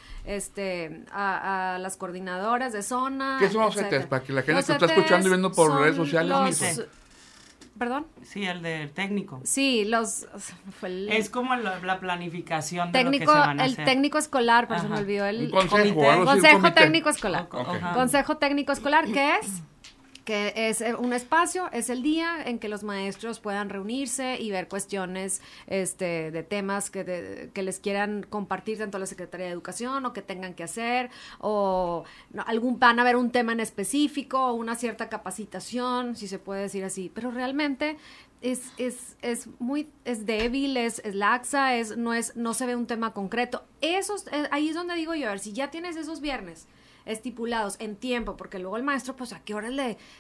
a las coordinadoras de zona. ¿Qué son los CTs? Para que la gente que está escuchando y viendo por redes sociales. ¿Perdón? Sí, el del técnico. Sí, es como la planificación técnico, de lo que se van a hacer. El técnico escolar, pero se me olvidó el... Consejo técnico escolar. Okay. Consejo técnico escolar, ¿qué es? Que es un espacio, es el día en que los maestros puedan reunirse y ver cuestiones de temas que les quieran compartir tanto a la Secretaría de Educación o que tengan que hacer, o van a ver un tema en específico o una cierta capacitación, si se puede decir así, pero realmente es débil, es laxa, no se ve un tema concreto. Ahí es donde digo yo, a ver, si ya tienes esos viernes estipulados en tiempo, porque luego el maestro, pues a qué hora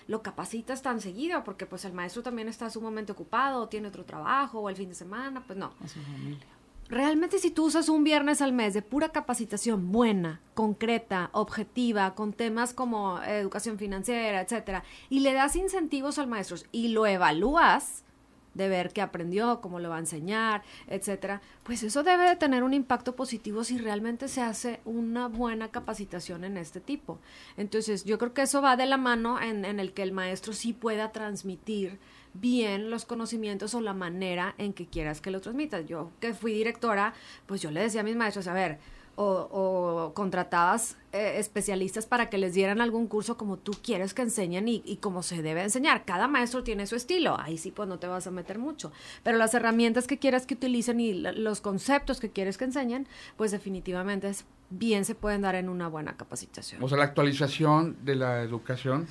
lo capacitas tan seguido, porque pues el maestro también está sumamente ocupado, o tiene otro trabajo, o el fin de semana, pues no. A su familia. Realmente si tú usas un viernes al mes de pura capacitación buena, concreta, objetiva, con temas como educación financiera, etcétera, y le das incentivos al maestro y lo evalúas de ver qué aprendió, cómo lo va a enseñar, etcétera, pues eso debe de tener un impacto positivo si realmente se hace una buena capacitación en este tipo. Entonces, yo creo que eso va de la mano en el que el maestro sí pueda transmitir bien los conocimientos o la manera en que quieras que lo transmitas. Yo, que fui directora, pues yo le decía a mis maestros, a ver, o contratabas especialistas para que les dieran algún curso como tú quieres que enseñen y como se debe enseñar. Cada maestro tiene su estilo, ahí sí pues no te vas a meter mucho, pero las herramientas que quieras que utilicen y los conceptos que quieres que enseñen, pues definitivamente bien se pueden dar en una buena capacitación. O sea, la actualización de la educación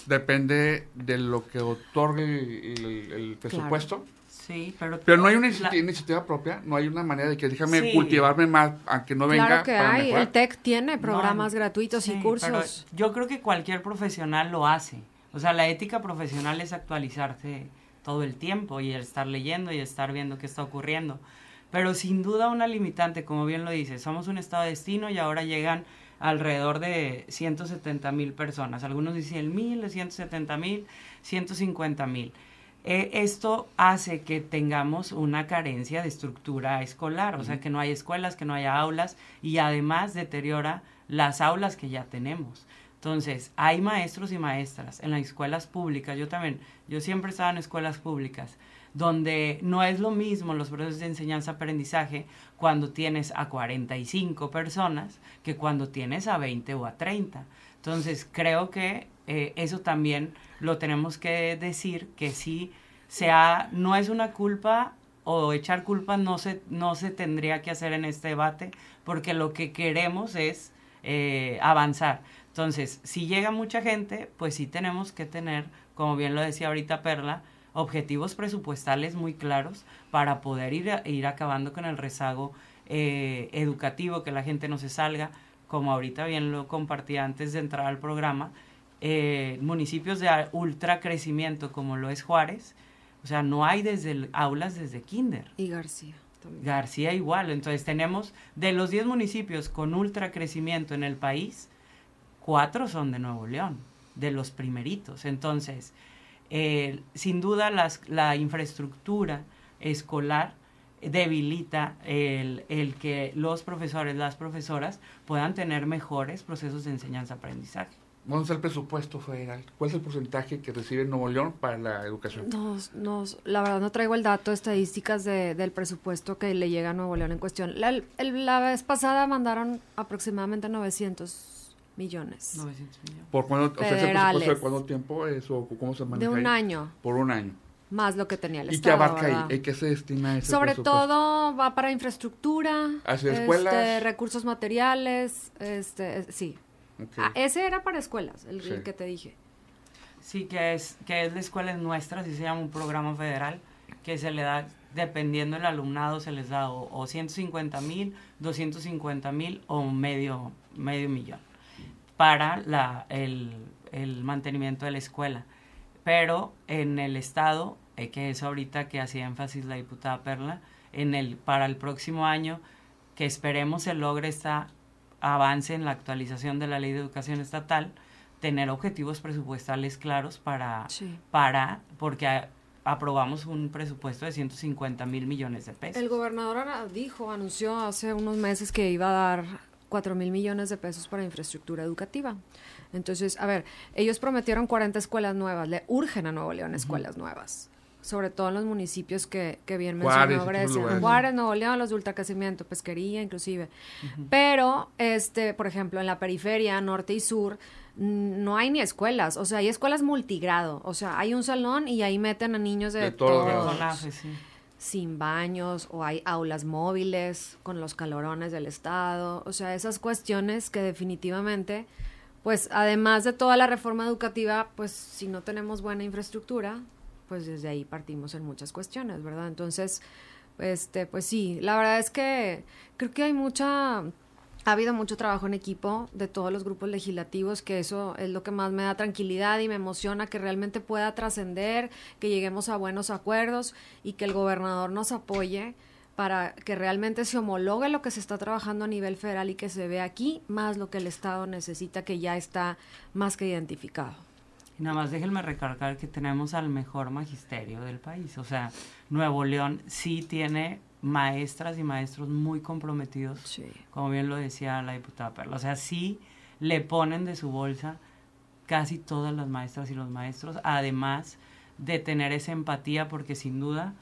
depende de lo que otorgue el presupuesto. Claro. Sí, pero no hay una iniciativa propia, no hay una manera de que déjame cultivarme más, aunque no venga. Claro que para hay, mejorar. el TEC tiene programas gratuitos y cursos. Pero yo creo que cualquier profesional lo hace. O sea, la ética profesional es actualizarse todo el tiempo y el estar leyendo y estar viendo qué está ocurriendo. Pero sin duda una limitante, como bien lo dices, somos un estado de destino y ahora llegan alrededor de 170,000 personas. Algunos dicen 1,000, 170,000, 150,000. Esto hace que tengamos una carencia de estructura escolar, o sea, que no hay escuelas, que no haya aulas, y además deteriora las aulas que ya tenemos. Entonces, hay maestros y maestras en las escuelas públicas, yo siempre estaba en escuelas públicas, donde no es lo mismo los procesos de enseñanza-aprendizaje cuando tienes a 45 personas que cuando tienes a 20 o a 30. Entonces, creo que eso también lo tenemos que decir, que sí no es una culpa o echar culpa no se tendría que hacer en este debate, porque lo que queremos es avanzar. Entonces, si llega mucha gente, pues sí tenemos que tener, como bien lo decía ahorita Perla, objetivos presupuestales muy claros para poder ir acabando con el rezago educativo, que la gente no se salga, como ahorita bien lo compartía antes de entrar al programa. Municipios de ultra crecimiento como lo es Juárez, o sea, no hay aulas desde kinder. Y García también. García igual. Entonces tenemos, de los 10 municipios con ultra crecimiento en el país, 4 son de Nuevo León, de los primeritos. Entonces, sin duda la infraestructura escolar debilita el que los profesores, las profesoras puedan tener mejores procesos de enseñanza-aprendizaje. Vamos al presupuesto federal. ¿Cuál es el porcentaje que recibe Nuevo León para la educación? La verdad no traigo el dato, estadísticas del presupuesto que le llega a Nuevo León en cuestión. La vez pasada mandaron aproximadamente 900 millones. 900 millones. ¿Por cuándo? O sea, ¿ese presupuesto de cuánto tiempo es o cómo se maneja? De un ahí? año. Por un año. Más lo que tenía el ¿Y Estado, qué abarca ¿verdad? ahí? ¿Qué se destina a ese Sobre presupuesto? todo va para infraestructura, ¿Hacia escuelas? Recursos materiales, sí. Okay. Ese era para escuelas, el que te dije. Sí, que es la escuela nuestra, así se llama un programa federal, que se le da, dependiendo del alumnado, se les da o 150,000, 250,000 o medio millón para el mantenimiento de la escuela. Pero en el estado, que es ahorita que hacía énfasis la diputada Perla, para el próximo año, que esperemos se logre avance en la actualización de la Ley de Educación Estatal, tener objetivos presupuestales claros porque aprobamos un presupuesto de 150,000 millones de pesos. El gobernador anunció hace unos meses que iba a dar 4,000 millones de pesos para infraestructura educativa. Entonces, a ver, ellos prometieron 40 escuelas nuevas, le urgen a Nuevo León escuelas nuevas, sobre todo en los municipios que bien mencionó Grecia. Juárez, Nuevo León, los de ultracrecimiento, pesquería inclusive. Pero, por ejemplo, en la periferia, norte y sur, no hay ni escuelas, o sea, hay escuelas multigrado, o sea, hay un salón y ahí meten a niños de todos, sin baños, o hay aulas móviles con los calorones del estado, o sea, esas cuestiones que definitivamente, pues, además de toda la reforma educativa, pues, si no tenemos buena infraestructura, pues desde ahí partimos en muchas cuestiones, ¿verdad? Entonces, pues sí, la verdad es que creo que ha habido mucho trabajo en equipo de todos los grupos legislativos, que eso es lo que más me da tranquilidad y me emociona, que realmente pueda trascender, que lleguemos a buenos acuerdos y que el gobernador nos apoye para que realmente se homologue lo que se está trabajando a nivel federal y que se vea aquí más lo que el Estado necesita, que ya está más que identificado. Y nada más déjenme recargar que tenemos al mejor magisterio del país. O sea, Nuevo León sí tiene maestras y maestros muy comprometidos, como bien lo decía la diputada Perla. O sea, sí le ponen de su bolsa casi todas las maestras y los maestros, además de tener esa empatía, porque sin duda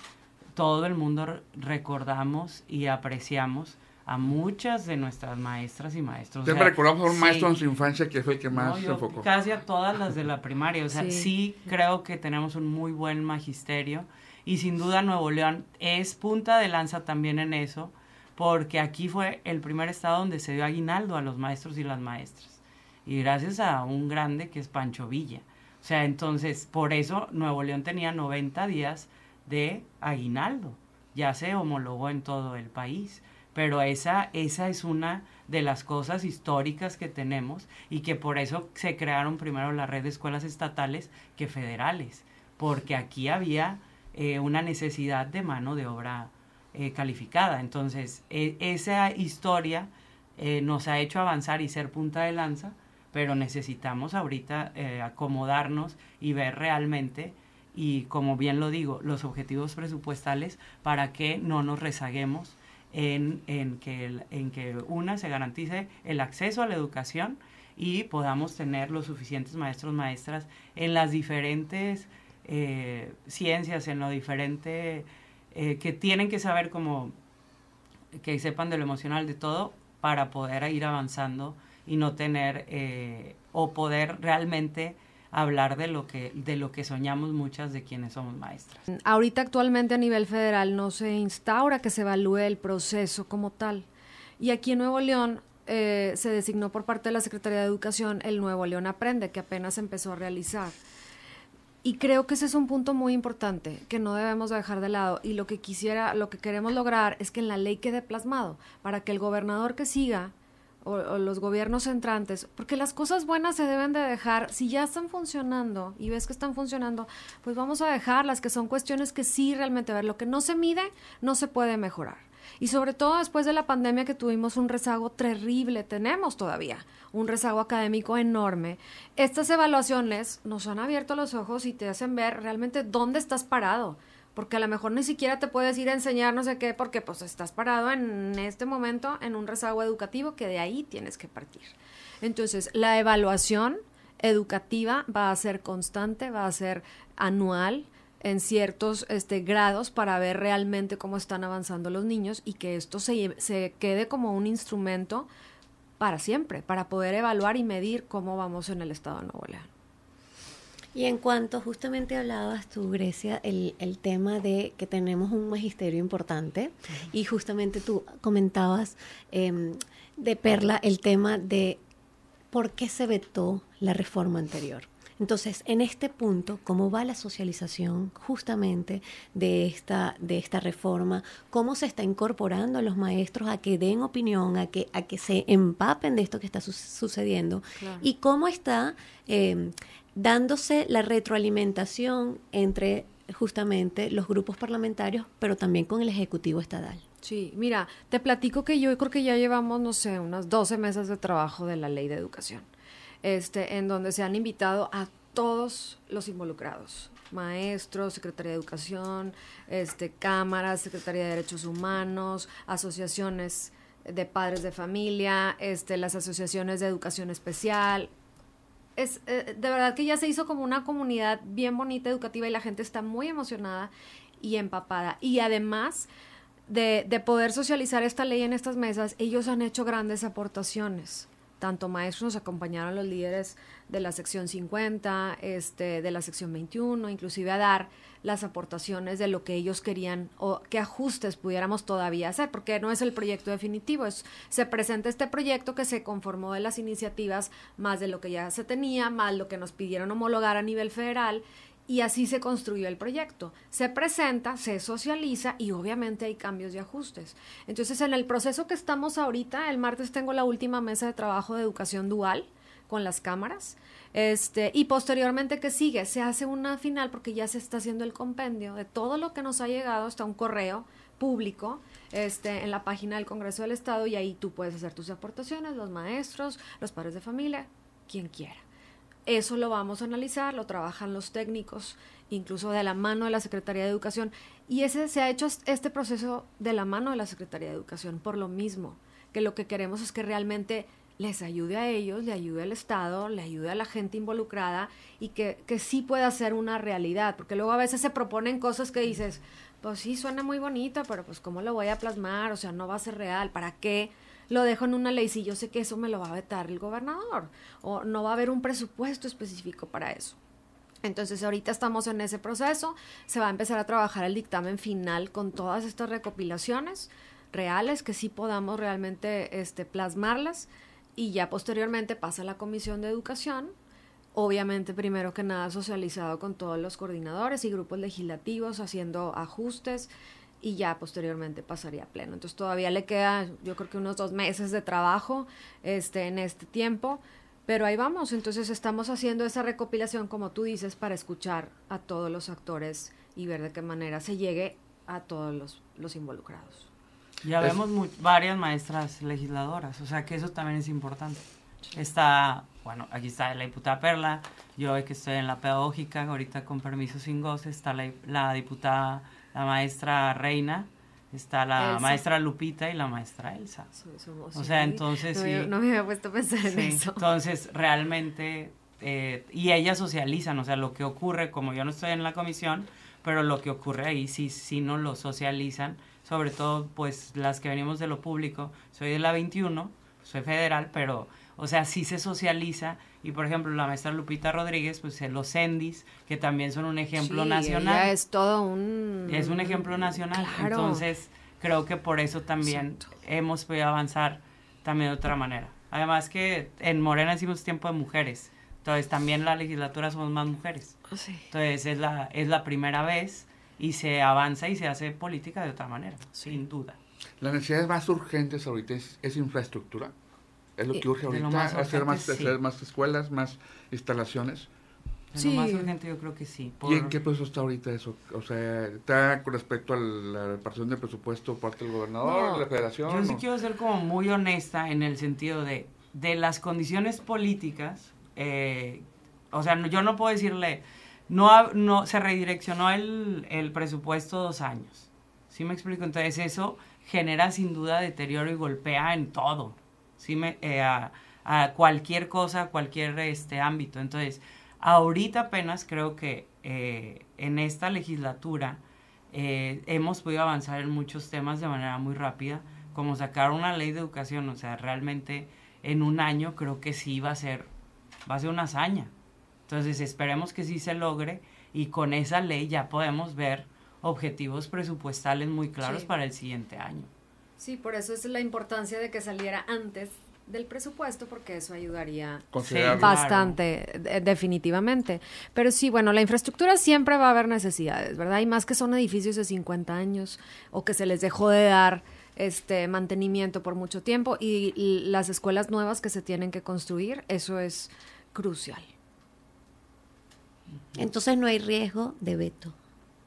todo el mundo recordamos y apreciamos a muchas de nuestras maestras y maestros. Usted me recordamos a un maestro en su infancia que fue el que más se enfocó. Casi a todas las de la primaria, o sea, sí creo que tenemos un muy buen magisterio y sin duda Nuevo León es punta de lanza también en eso, porque aquí fue el primer estado donde se dio aguinaldo a los maestros y las maestras. Y gracias a un grande que es Pancho Villa. O sea, entonces, por eso Nuevo León tenía 90 días de aguinaldo. Ya se homologó en todo el país. Pero esa es una de las cosas históricas que tenemos y que por eso se crearon primero la red de escuelas estatales que federales, porque aquí había una necesidad de mano de obra calificada. Entonces, esa historia nos ha hecho avanzar y ser punta de lanza, pero necesitamos ahorita acomodarnos y ver realmente, y como bien lo digo, los objetivos presupuestales para que no nos rezaguemos en que se garantice el acceso a la educación y podamos tener los suficientes maestros, maestras en las diferentes ciencias, en lo diferente que tienen que saber, como que sepan de lo emocional, de todo, para poder ir avanzando y no tener o poder realmente hablar de lo que soñamos muchas de quienes somos maestras. Ahorita actualmente a nivel federal no se instaura que se evalúe el proceso como tal. Y aquí en Nuevo León se designó por parte de la Secretaría de Educación el Nuevo León Aprende, que apenas empezó a realizar. Y creo que ese es un punto muy importante que no debemos dejar de lado, y lo que queremos lograr es que en la ley quede plasmado para que el gobernador que siga o los gobiernos entrantes, porque las cosas buenas se deben de dejar, si ya están funcionando y ves que están funcionando, pues vamos a dejarlas, que son cuestiones que sí realmente, a ver, lo que no se mide no se puede mejorar. Y sobre todo después de la pandemia, que tuvimos un rezago terrible, tenemos todavía un rezago académico enorme. Estas evaluaciones nos han abierto los ojos y te hacen ver realmente dónde estás parado, porque a lo mejor ni siquiera te puedes ir a enseñar no sé qué, porque pues estás parado en este momento en un rezago educativo que de ahí tienes que partir. Entonces, la evaluación educativa va a ser constante, va a ser anual, en ciertos grados, para ver realmente cómo están avanzando los niños y que esto se quede como un instrumento para siempre, para poder evaluar y medir cómo vamos en el estado de Nuevo León. Y en cuanto justamente hablabas tú, Grecia, el tema de que tenemos un magisterio importante, y justamente tú comentabas de Perla el tema de por qué se vetó la reforma anterior. Entonces, en este punto, ¿cómo va la socialización justamente de esta reforma? ¿Cómo se está incorporando a los maestros a que den opinión, a que se empapen de esto que está sucediendo? Claro. ¿Y cómo está dándose la retroalimentación entre justamente los grupos parlamentarios, pero también con el Ejecutivo Estatal? Sí, mira, te platico que yo creo que ya llevamos, no sé, unas 12 meses de trabajo de la Ley de Educación. En donde se han invitado a todos los involucrados, maestros, Secretaría de Educación, cámaras, Secretaría de Derechos Humanos, asociaciones de padres de familia, las asociaciones de educación especial. De verdad que ya se hizo como una comunidad bien bonita, educativa, y la gente está muy emocionada y empapada. Y además de poder socializar esta ley en estas mesas, ellos han hecho grandes aportaciones. Tanto maestros, nos acompañaron los líderes de la sección 50, de la sección 21, inclusive a dar las aportaciones de lo que ellos querían o qué ajustes pudiéramos todavía hacer, porque no es el proyecto definitivo, se presenta este proyecto que se conformó de las iniciativas más de lo que ya se tenía, más lo que nos pidieron homologar a nivel federal, y así se construyó el proyecto. Se presenta, se socializa y obviamente hay cambios y ajustes. Entonces, en el proceso que estamos ahorita, el martes tengo la última mesa de trabajo de educación dual con las cámaras, y posteriormente, ¿qué sigue? Se hace una final, porque ya se está haciendo el compendio de todo lo que nos ha llegado, está un correo público en la página del Congreso del Estado, y ahí tú puedes hacer tus aportaciones, los maestros, los padres de familia, quien quiera. Eso lo vamos a analizar, lo trabajan los técnicos, incluso de la mano de la Secretaría de Educación, y se ha hecho este proceso de la mano de la Secretaría de Educación por lo mismo, que lo que queremos es que realmente les ayude a ellos, le ayude al Estado, le ayude a la gente involucrada, y que sí pueda ser una realidad, porque luego a veces se proponen cosas que dices, pues sí, suena muy bonito, pero pues ¿cómo lo voy a plasmar? O sea, no va a ser real. ¿Para qué lo dejo en una ley si yo sé que eso me lo va a vetar el gobernador? O no va a haber un presupuesto específico para eso. Entonces ahorita estamos en ese proceso, se va a empezar a trabajar el dictamen final con todas estas recopilaciones reales que sí podamos realmente plasmarlas, y ya posteriormente pasa a la Comisión de Educación, obviamente primero que nada socializado con todos los coordinadores y grupos legislativos haciendo ajustes, y ya posteriormente pasaría a pleno. Entonces todavía le queda, yo creo que unos 2 meses de trabajo en este tiempo, pero ahí vamos. Entonces estamos haciendo esa recopilación, como tú dices, para escuchar a todos los actores y ver de qué manera se llegue a todos los involucrados. Ya vemos varias maestras legisladoras, o sea que eso también es importante. Está, bueno, aquí está la diputada Perla, yo que estoy en la pedagógica, ahorita con permiso sin goce, está la diputada, la maestra Reina, está la Elsa. Maestra Lupita y la maestra Elsa. O sea, entonces no me había puesto a pensar en eso. Entonces, realmente, y ellas socializan, o sea, lo que ocurre, como yo no estoy en la comisión, pero lo que ocurre ahí sí nos lo socializan, sobre todo, pues, las que venimos de lo público. Soy de la 21, soy federal, pero, o sea, sí se socializa, y por ejemplo, la maestra Lupita Rodríguez, pues, en los CENDIS, que también son un ejemplo nacional. Ella es todo un... Es un ejemplo nacional, claro. Entonces, creo que por eso también hemos podido avanzar también de otra manera. Además que en Morena hicimos tiempo de mujeres, entonces también la legislatura somos más mujeres. Sí. Entonces es la primera vez y se avanza y se hace política de otra manera, sin duda. Las necesidades más urgentes ahorita es infraestructura. Es lo que urge ahorita, hacer más escuelas, más instalaciones. Lo más urgente yo creo que sí. ¿Y en qué proceso está ahorita eso? O sea, ¿está con respecto a la repartición de presupuesto por parte del gobernador, de la federación? Yo sí quiero ser como muy honesta en el sentido de las condiciones políticas. O sea, yo no puedo decirle, no se redireccionó el presupuesto 2 años. ¿Sí me explico? Entonces eso genera sin duda deterioro y golpea en todo. ¿Sí? A cualquier cosa, cualquier ámbito. Entonces, ahorita apenas creo que en esta legislatura hemos podido avanzar en muchos temas de manera muy rápida, como sacar una ley de educación. O sea, realmente en un año creo que sí va a ser una hazaña. Entonces esperemos que sí se logre, y con esa ley ya podemos ver objetivos presupuestales muy claros para el siguiente año. Sí, por eso es la importancia de que saliera antes del presupuesto, porque eso ayudaría bastante, definitivamente. Pero sí, bueno, la infraestructura siempre va a haber necesidades, ¿verdad? Y más que son edificios de 50 años o que se les dejó de dar mantenimiento por mucho tiempo, y las escuelas nuevas que se tienen que construir, eso es crucial. Entonces no hay riesgo de veto.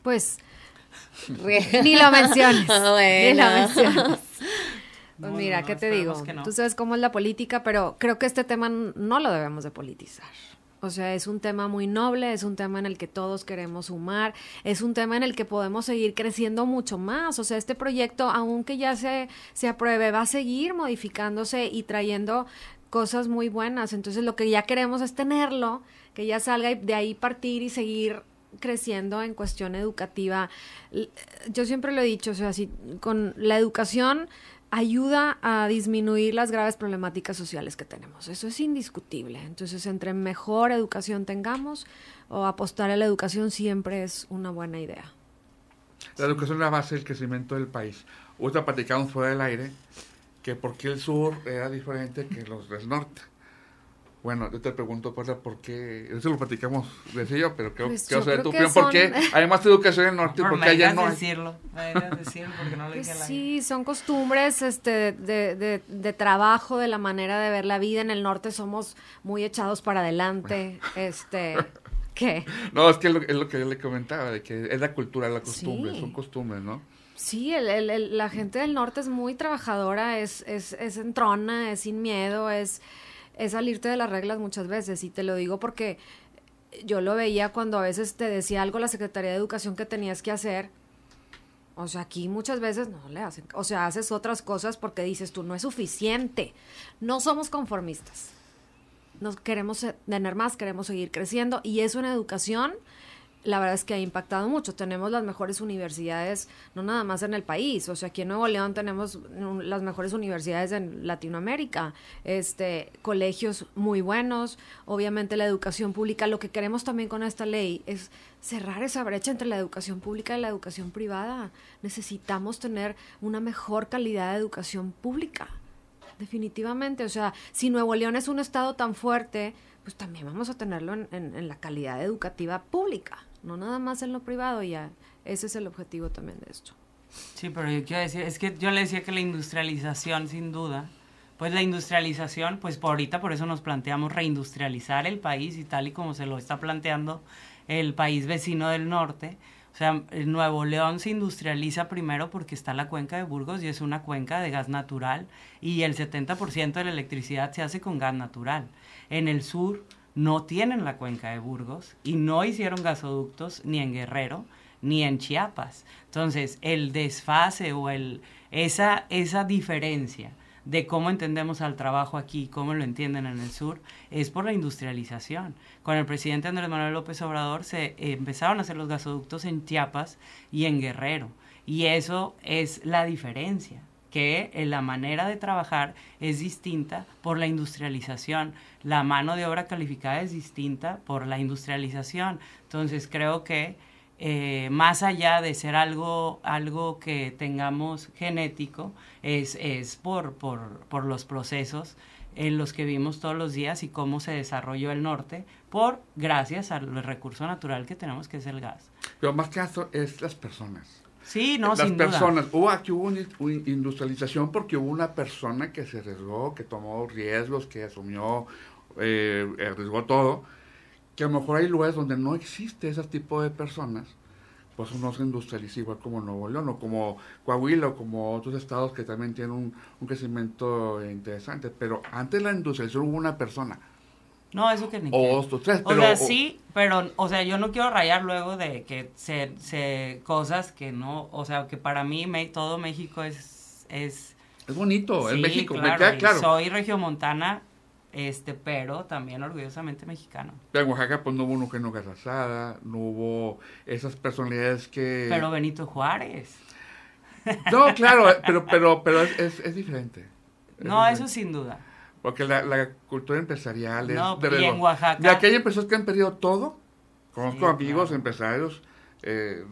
Pues ni lo menciones. Ni lo menciones. Pues mira, ¿qué te digo? No. Tú sabes cómo es la política, pero creo que este tema no lo debemos de politizar. O sea, es un tema muy noble, es un tema en el que todos queremos sumar, es un tema en el que podemos seguir creciendo mucho más. O sea, este proyecto, aunque ya se apruebe, va a seguir modificándose y trayendo cosas muy buenas. Entonces, lo que ya queremos es tenerlo, que ya salga y de ahí partir y seguir creciendo en cuestión educativa. Yo siempre lo he dicho, o sea, si con la educación ayuda a disminuir las graves problemáticas sociales que tenemos. Eso es indiscutible. Entonces, entre mejor educación tengamos, o apostar a la educación siempre es una buena idea. La educación es la base del crecimiento del país. Ahorita platicamos fuera del aire que por qué el sur era diferente que los del norte. Bueno, yo te pregunto, Perla, ¿por qué? Eso lo platicamos, decía yo, pero quiero saber tu opinión. ¿Por qué hay más educación en el norte? ¿Por qué allá no hay? decirlo porque no lo dije pues sí, son costumbres de trabajo, de la manera de ver la vida. En el norte somos muy echados para adelante. ¿Qué? No, es que es lo que yo le comentaba, de que es la cultura, la costumbre, son costumbres, ¿no? Sí, la gente del norte es muy trabajadora, es entrona, es sin miedo, es salirte de las reglas muchas veces, y te lo digo porque yo lo veía cuando a veces te decía algo la Secretaría de Educación que tenías que hacer. O sea, aquí muchas veces no le hacen, o sea, haces otras cosas porque dices tú, no es suficiente. No somos conformistas, nos queremos tener más, queremos seguir creciendo, y eso en educación la verdad es que ha impactado mucho. Tenemos las mejores universidades, no nada más en el país, o sea, aquí en Nuevo León tenemos las mejores universidades en Latinoamérica, colegios muy buenos, obviamente la educación pública. Lo que queremos también con esta ley es cerrar esa brecha entre la educación pública y la educación privada. Necesitamos tener una mejor calidad de educación pública, definitivamente. O sea, si Nuevo León es un estado tan fuerte, pues también vamos a tenerlo en la calidad educativa pública, no nada más en lo privado. Ya ese es el objetivo también de esto. Sí, pero yo quiero decir, es que yo le decía que la industrialización, sin duda, pues la industrialización, pues por ahorita por eso nos planteamos reindustrializar el país y tal y como se lo está planteando el país vecino del norte. O sea, Nuevo León se industrializa primero porque está la cuenca de Burgos y es una cuenca de gas natural y el 70% de la electricidad se hace con gas natural. En el sur no tienen la cuenca de Burgos y no hicieron gasoductos ni en Guerrero ni en Chiapas. Entonces, el desfase o esa diferencia de cómo entendemos al trabajo aquí, cómo lo entienden en el sur, es por la industrialización. Con el presidente Andrés Manuel López Obrador se empezaron a hacer los gasoductos en Chiapas y en Guerrero. Y eso es la diferencia, que la manera de trabajar es distinta por la industrialización. La mano de obra calificada es distinta por la industrialización. Entonces creo que más allá de ser algo que tengamos genético, es por los procesos en los que vimos todos los días y cómo se desarrolló el norte, gracias al recurso natural que tenemos, que es el gas. Pero más que eso es las personas. Sí, no, las sin duda. personas. Aquí hubo una industrialización porque hubo una persona que se arriesgó, que tomó riesgos, que asumió, arriesgó todo, que a lo mejor hay lugares donde no existe ese tipo de personas, pues no se industrializa igual como Nuevo León o como Coahuila o como otros estados que también tienen un crecimiento interesante. Pero antes de la industrialización hubo una persona. No, eso que ni o dos, tres, pero, o sea, sí, pero, o sea, yo no quiero rayar luego de que se cosas que no, o sea, que para mí todo México es bonito, sí, es México, claro, me queda claro. Soy regiomontana, pero también orgullosamente mexicano. En Oaxaca pues no hubo un Eugenio Garzazada, no hubo esas personalidades que... Pero Benito Juárez. No, claro, pero es diferente. No, eso sin duda. Porque la cultura empresarial es... No, y en Oaxaca... De aquellas empresas que han perdido todo, conozco sí, amigos, claro, empresarios,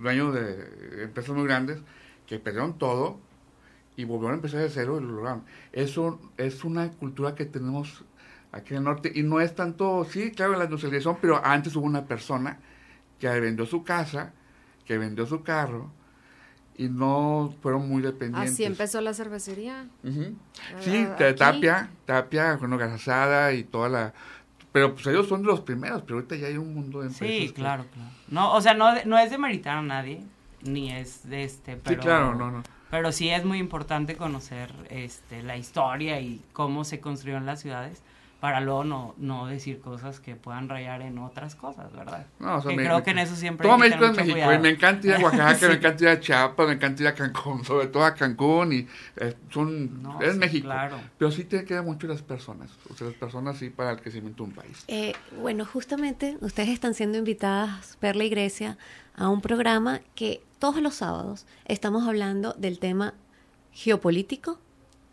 dueños de empresas muy grandes, que perdieron todo y volvieron a empezar de cero y lo lograron. Eso es una cultura que tenemos aquí en el norte, y no es tanto, sí, claro, la industrialización, pero antes hubo una persona que vendió su casa, que vendió su carro, y no fueron muy dependientes. Así empezó la cervecería. Uh-huh. Sí, Tapia, Eugenio Garzazada y toda la... Pero pues ellos son de los primeros, pero ahorita ya hay un mundo de empresas. Sí, claro. No, o sea, no es demeritar a nadie, ni es de pero... Sí, claro, no. Pero sí es muy importante conocer la historia y cómo se construyeron las ciudades, para luego no decir cosas que puedan rayar en otras cosas, ¿verdad? No, o sea, creo que en eso siempre todo México es México, cuidado. Y me encanta ir a Oaxaca, sí. Me encanta ir a Chiapas, me encanta ir a Cancún, sobre todo a Cancún, y es sí, México. Claro. Pero sí te queda mucho las personas, o sea, las personas sí para el crecimiento de un país. Bueno, justamente ustedes están siendo invitadas, Perla y Grecia, a un programa que todos los sábados estamos hablando del tema geopolítico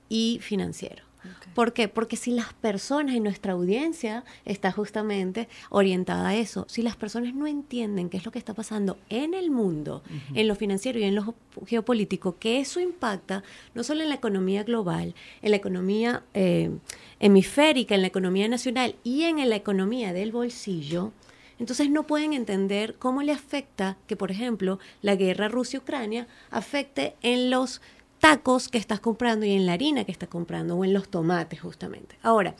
y financiero. Okay. ¿Por qué? Porque si las personas y nuestra audiencia está justamente orientada a eso, si las personas no entienden qué es lo que está pasando en el mundo, uh-huh, en lo financiero y en lo geopolítico, que eso impacta no solo en la economía global, en la economía hemisférica, en la economía nacional y en la economía del bolsillo, entonces no pueden entender cómo le afecta que, por ejemplo, la guerra Rusia-Ucrania afecte en los tacos que estás comprando y en la harina que estás comprando o en los tomates justamente. Ahora,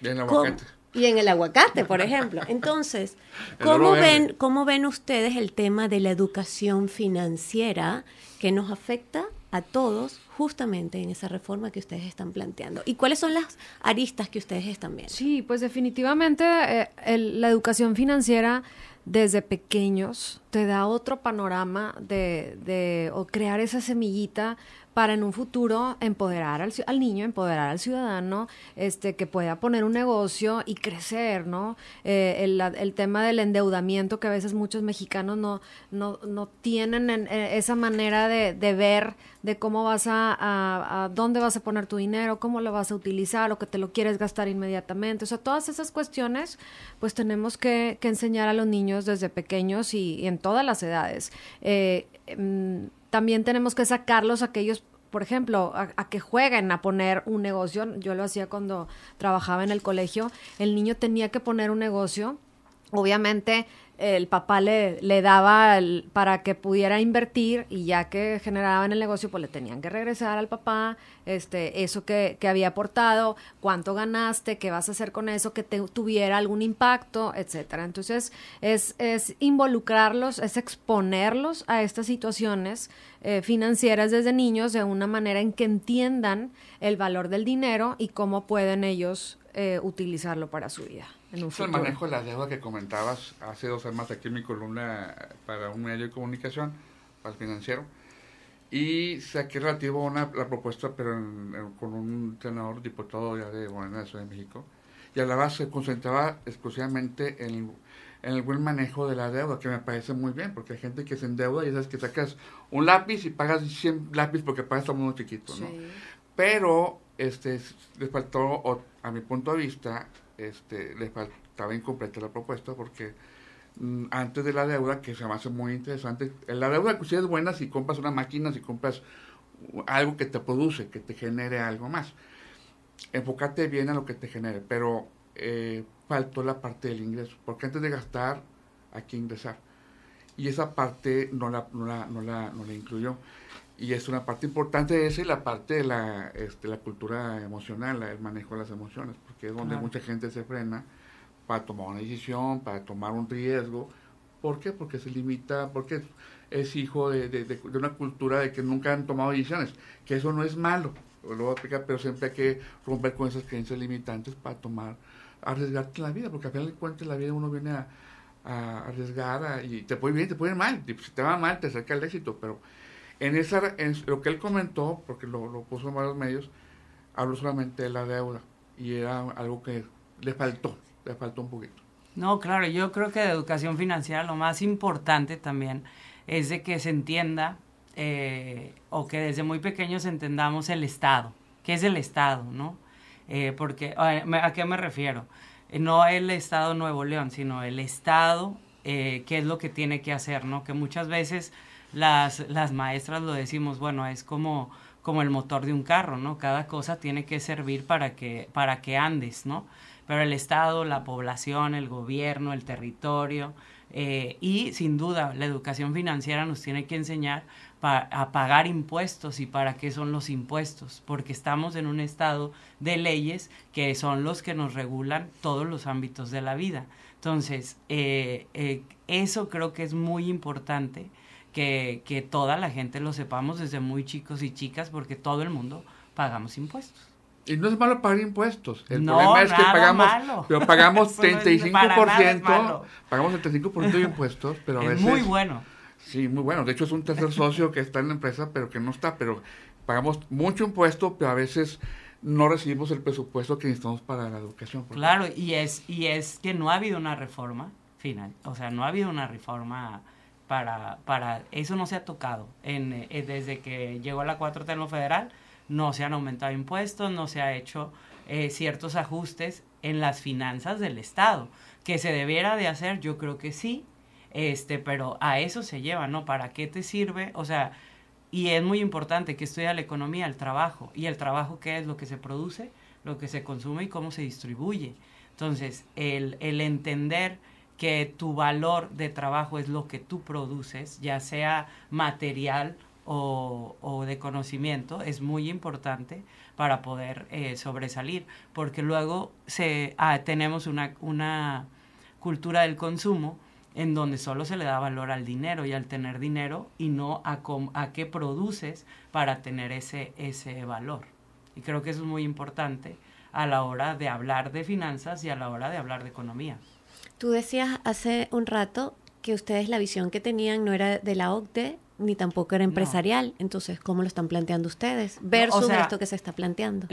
y en el aguacate. Y en el aguacate, por ejemplo. Entonces, ¿cómo ven ustedes el tema de la educación financiera que nos afecta a todos justamente en esa reforma que ustedes están planteando? ¿Y cuáles son las aristas que ustedes están viendo? Sí, pues definitivamente la educación financiera desde pequeños te da otro panorama o crear esa semillita para en un futuro empoderar al niño, empoderar al ciudadano, que pueda poner un negocio y crecer, ¿no? El tema del endeudamiento, que a veces muchos mexicanos no tienen esa manera de ver de cómo vas a dónde vas a poner tu dinero, cómo lo vas a utilizar, o que te lo quieres gastar inmediatamente. O sea, todas esas cuestiones, pues tenemos que enseñar a los niños desde pequeños y en todas las edades. También tenemos que sacarlos aquellos, por ejemplo, a que jueguen a poner un negocio. Yo lo hacía cuando trabajaba en el colegio. El niño tenía que poner un negocio. Obviamente, el papá le daba para que pudiera invertir, y ya que generaban el negocio, pues le tenían que regresar al papá eso que había aportado, cuánto ganaste, qué vas a hacer con eso, que tuviera algún impacto, etcétera. Entonces, es involucrarlos, es exponerlos a estas situaciones financieras desde niños, de una manera en que entiendan el valor del dinero y cómo pueden ellos utilizarlo para su vida. Es el manejo de la deuda que comentabas hace 2 semanas aquí en mi columna para un medio de comunicación, para el Financiero, y saqué relativo a la propuesta, pero con un senador diputado ya de Morena de Ciudad de México, y hablaba, se concentraba exclusivamente en el buen manejo de la deuda, que me parece muy bien, porque hay gente que se endeuda y sabes que sacas un lápiz y pagas 100 lápiz porque pagas todo mundo chiquito, ¿no? Sí. Pero les faltó, a mi punto de vista, les faltaba incompleta la propuesta, porque antes de la deuda, que se me hace muy interesante, la deuda que sí es buena si compras una máquina, si compras algo que te produce, que te genere algo más. Enfócate bien a lo que te genere, pero faltó la parte del ingreso, porque antes de gastar hay que ingresar, y esa parte no la incluyó. Y es una parte importante de esa, y la parte de la cultura emocional, el manejo de las emociones, porque es donde mucha gente se frena para tomar una decisión, para tomar un riesgo. ¿Por qué? Porque se limita, porque es hijo de una cultura de que nunca han tomado decisiones, que eso no es malo, lo voy a explicar, pero siempre hay que romper con esas creencias limitantes para arriesgarte en la vida, porque al final de cuentas en la vida uno viene a arriesgar, y te puede ir bien, te puede ir mal, y si te va mal te acerca el éxito, pero en lo que él comentó, porque lo puso en varios medios, habló solamente de la deuda, y era algo que le faltó un poquito. No, claro, yo creo que de educación financiera lo más importante también es de que se entienda, o que desde muy pequeños entendamos el Estado. ¿Qué es el Estado, no? Porque, ¿a qué me refiero? No el Estado Nuevo León, sino el Estado, qué es lo que tiene que hacer, ¿no? Que muchas veces las maestras lo decimos, bueno, es como el motor de un carro, ¿no? Cada cosa tiene que servir para que andes, ¿no? Pero el Estado, la población, el gobierno, el territorio, y sin duda la educación financiera nos tiene que enseñar a pagar impuestos y para qué son los impuestos, porque estamos en un estado de leyes que son los que nos regulan todos los ámbitos de la vida. Entonces, eso creo que es muy importante, que toda la gente lo sepamos desde muy chicos y chicas, porque todo el mundo pagamos impuestos. Y no es malo pagar impuestos. El problema es que pagamos 35%, pagamos el 35% de impuestos, pero a veces... Es muy bueno. Sí, muy bueno. De hecho, es un tercer socio que está en la empresa, pero que no está. Pero pagamos mucho impuesto, pero a veces no recibimos el presupuesto que necesitamos para la educación. Claro, y es que no ha habido una reforma final. O sea, no ha habido una reforma para eso, no se ha tocado. Desde que llegó la 4T en lo federal, no se han aumentado impuestos, no se ha hecho ciertos ajustes en las finanzas del Estado. Que se debiera de hacer, yo creo que sí, pero a eso se lleva, ¿no? ¿Para qué te sirve? O sea, y es muy importante que estudia la economía, el trabajo. ¿Y el trabajo qué es? Lo que se produce, lo que se consume y cómo se distribuye. Entonces, el entender que tu valor de trabajo es lo que tú produces, ya sea material o de conocimiento, es muy importante para poder sobresalir, porque luego tenemos una cultura del consumo en donde solo se le da valor al dinero y al tener dinero, y no a qué produces para tener ese valor. Y creo que eso es muy importante a la hora de hablar de finanzas y a la hora de hablar de economía. Tú decías hace un rato que ustedes la visión que tenían no era de la OCDE, ni tampoco era empresarial. No. Entonces, ¿cómo lo están planteando ustedes? Versus esto que se está planteando.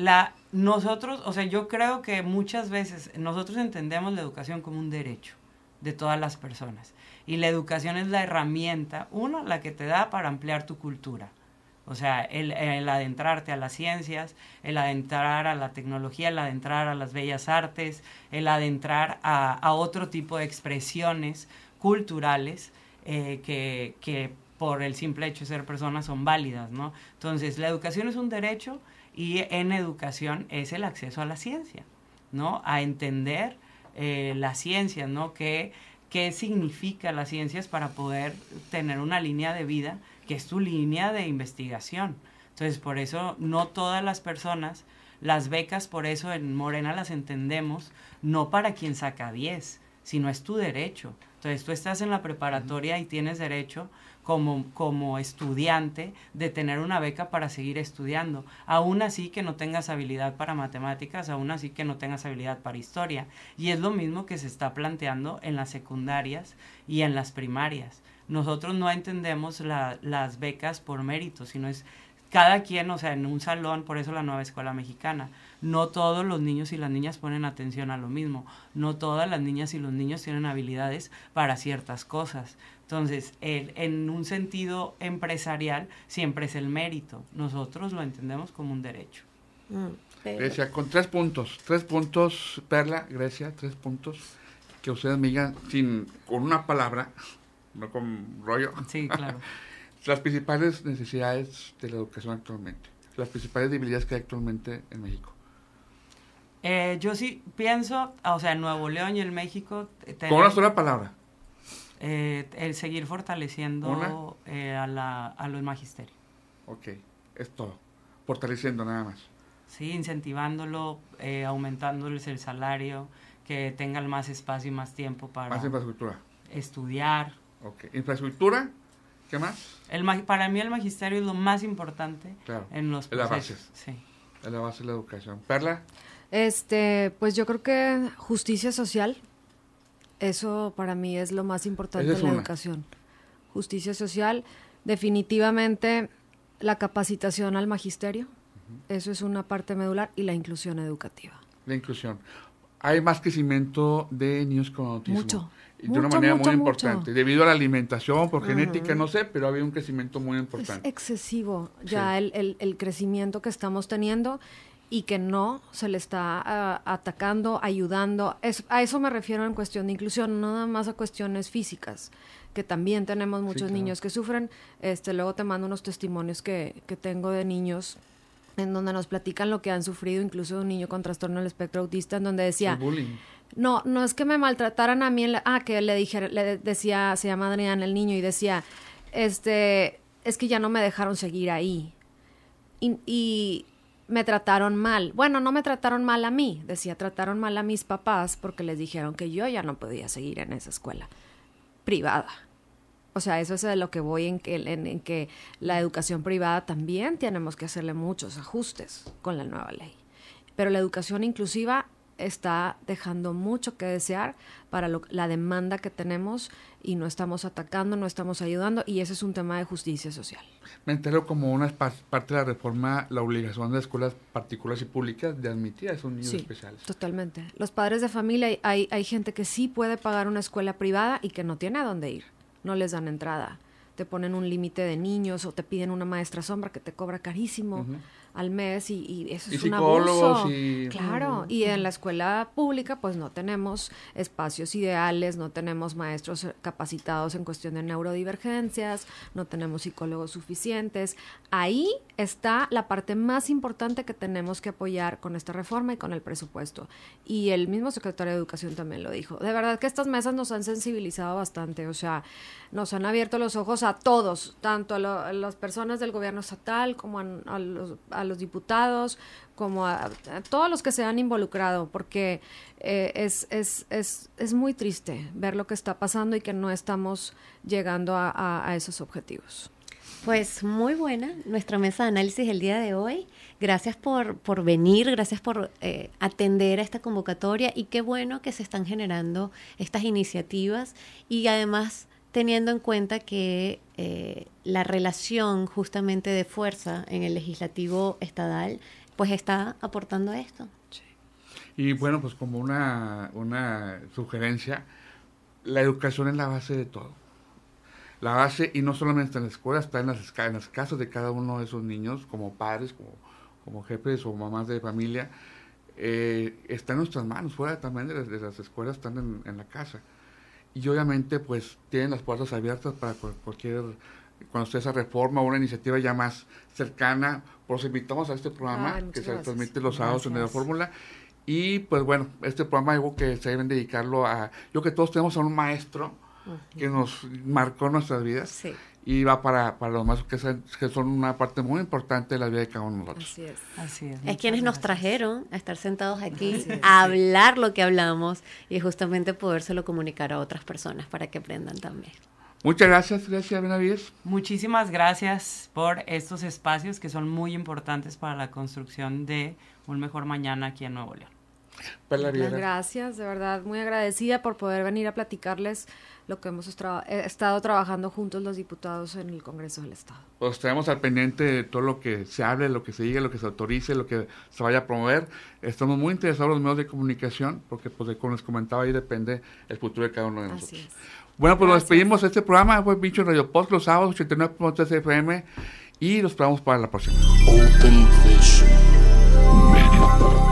Nosotros, yo creo que muchas veces nosotros entendemos la educación como un derecho de todas las personas. Y la educación es la herramienta, la que te da para ampliar tu cultura. O sea, el adentrarte a las ciencias, el adentrar a la tecnología, el adentrar a las bellas artes, el adentrar a otro tipo de expresiones culturales que por el simple hecho de ser personas son válidas, ¿no? Entonces, la educación es un derecho y en educación es el acceso a la ciencia, ¿no? A entender las ciencias, ¿no? ¿Qué significa las ciencias para poder tener una línea de vida que es tu línea de investigación? Entonces, por eso no todas las personas, las becas, por eso en Morena las entendemos, no para quien saca 10, sino es tu derecho. Entonces, tú estás en la preparatoria y tienes derecho como estudiante de tener una beca para seguir estudiando, aún así que no tengas habilidad para matemáticas, aún así que no tengas habilidad para historia. Y es lo mismo que se está planteando en las secundarias y en las primarias. Nosotros no entendemos las becas por mérito, sino es cada quien, o sea, en un salón, por eso la nueva escuela mexicana, no todos los niños y las niñas ponen atención a lo mismo, no todas las niñas y los niños tienen habilidades para ciertas cosas. Entonces, en un sentido empresarial, siempre es el mérito. Nosotros lo entendemos como un derecho. Grecia, con 3 puntos, Perla, Grecia, 3 puntos, que ustedes me digan con una palabra, no con rollo. Sí, claro. Las principales necesidades de la educación actualmente, las principales debilidades que hay actualmente en México. Yo sí pienso, o sea, en Nuevo León y en México... Con una sola palabra. El seguir fortaleciendo a los magisterios. Ok, es todo. Fortaleciendo nada más. Sí, incentivándolo, aumentándoles el salario, que tengan más espacio y más tiempo para... Más infraestructura. Estudiar. Ok, infraestructura, ¿qué más? Para mí el magisterio es lo más importante, claro, en los procesos. La base. Sí. Es la base de la educación. ¿Perla? Pues yo creo que justicia social, eso para mí es lo más importante en la educación. Justicia social, definitivamente la capacitación al magisterio, eso es una parte medular, y la inclusión educativa. La inclusión. Hay más crecimiento de niños con autismo. Mucho. De una manera muy importante, debido a la alimentación, por genética, no sé, pero había un crecimiento muy importante. Es excesivo ya el crecimiento que estamos teniendo y que no se le está atacando, ayudando. A eso me refiero en cuestión de inclusión, no nada más a cuestiones físicas, que también tenemos muchos niños que sufren. Luego te mando unos testimonios que tengo de niños en donde nos platican lo que han sufrido, incluso un niño con trastorno del espectro autista, en donde decía... bullying. No es que me maltrataran a mí, que le decía, se llama Adrián el niño, y decía, es que ya no me dejaron seguir ahí, y me trataron mal. Bueno, no me trataron mal a mí, decía, trataron mal a mis papás porque les dijeron que yo ya no podía seguir en esa escuela privada. O sea, eso es de lo que voy en que la educación privada también tenemos que hacerle muchos ajustes con la nueva ley. Pero la educación inclusiva está dejando mucho que desear para la demanda que tenemos, y no estamos atacando, no estamos ayudando, y ese es un tema de justicia social. Me entero como una parte de la reforma, la obligación de escuelas particulares y públicas de admitir a esos niños especiales. Totalmente. Los padres de familia, hay gente que sí puede pagar una escuela privada y que no tiene a dónde ir, no les dan entrada, te ponen un límite de niños o te piden una maestra sombra que te cobra carísimo al mes, y eso es un abuso. Claro, y en la escuela pública pues no tenemos espacios ideales, no tenemos maestros capacitados en cuestión de neurodivergencias, no tenemos psicólogos suficientes. Ahí está la parte más importante que tenemos que apoyar con esta reforma y con el presupuesto. Y el mismo secretario de Educación también lo dijo. De verdad que estas mesas nos han sensibilizado bastante, o sea, nos han abierto los ojos a todos, tanto a las personas del gobierno estatal como a los diputados, como a todos los que se han involucrado, porque es muy triste ver lo que está pasando y que no estamos llegando a esos objetivos. Pues muy buena nuestra mesa de análisis el día de hoy. Gracias por venir, gracias por atender a esta convocatoria, y qué bueno que se están generando estas iniciativas, y además teniendo en cuenta que la relación justamente de fuerza en el legislativo estatal pues está aportando a esto. Y bueno, pues como una sugerencia, la educación es la base de todo. La base, y no solamente en la escuela, está en las casas de cada uno de esos niños, como padres, como jefes o mamás de familia. Está en nuestras manos, fuera también de las escuelas, están en la casa. Y obviamente, pues, tienen las puertas abiertas para cuando esté esa reforma o una iniciativa ya más cercana. Por eso invitamos a este programa que se transmite los sábados en la fórmula. Y pues bueno, este programa algo que se deben dedicarlo a... Yo que todos tenemos a un maestro que nos marcó nuestras vidas. Sí. Y va para los maestros que son una parte muy importante de la vida de cada uno de nosotros. Así es. Es quienes nos trajeron a estar sentados aquí, a hablar lo que hablamos y justamente podérselo comunicar a otras personas para que aprendan también. Muchas gracias, Grecia Benavides. Muchísimas gracias por estos espacios que son muy importantes para la construcción de un mejor mañana aquí en Nuevo León. Muchas gracias, de verdad, muy agradecida por poder venir a platicarles lo que hemos estado trabajando juntos los diputados en el Congreso del Estado. Pues estaremos al pendiente de todo lo que se hable, lo que se diga, lo que se autorice, lo que se vaya a promover. Estamos muy interesados en los medios de comunicación, porque pues como les comentaba, ahí depende el futuro de cada uno de nosotros. Así es. Bueno, pues nos despedimos de este programa. Fue Bicho en Radio Post los sábados, 89.3 FM, y los esperamos para la próxima. Open Vision Media.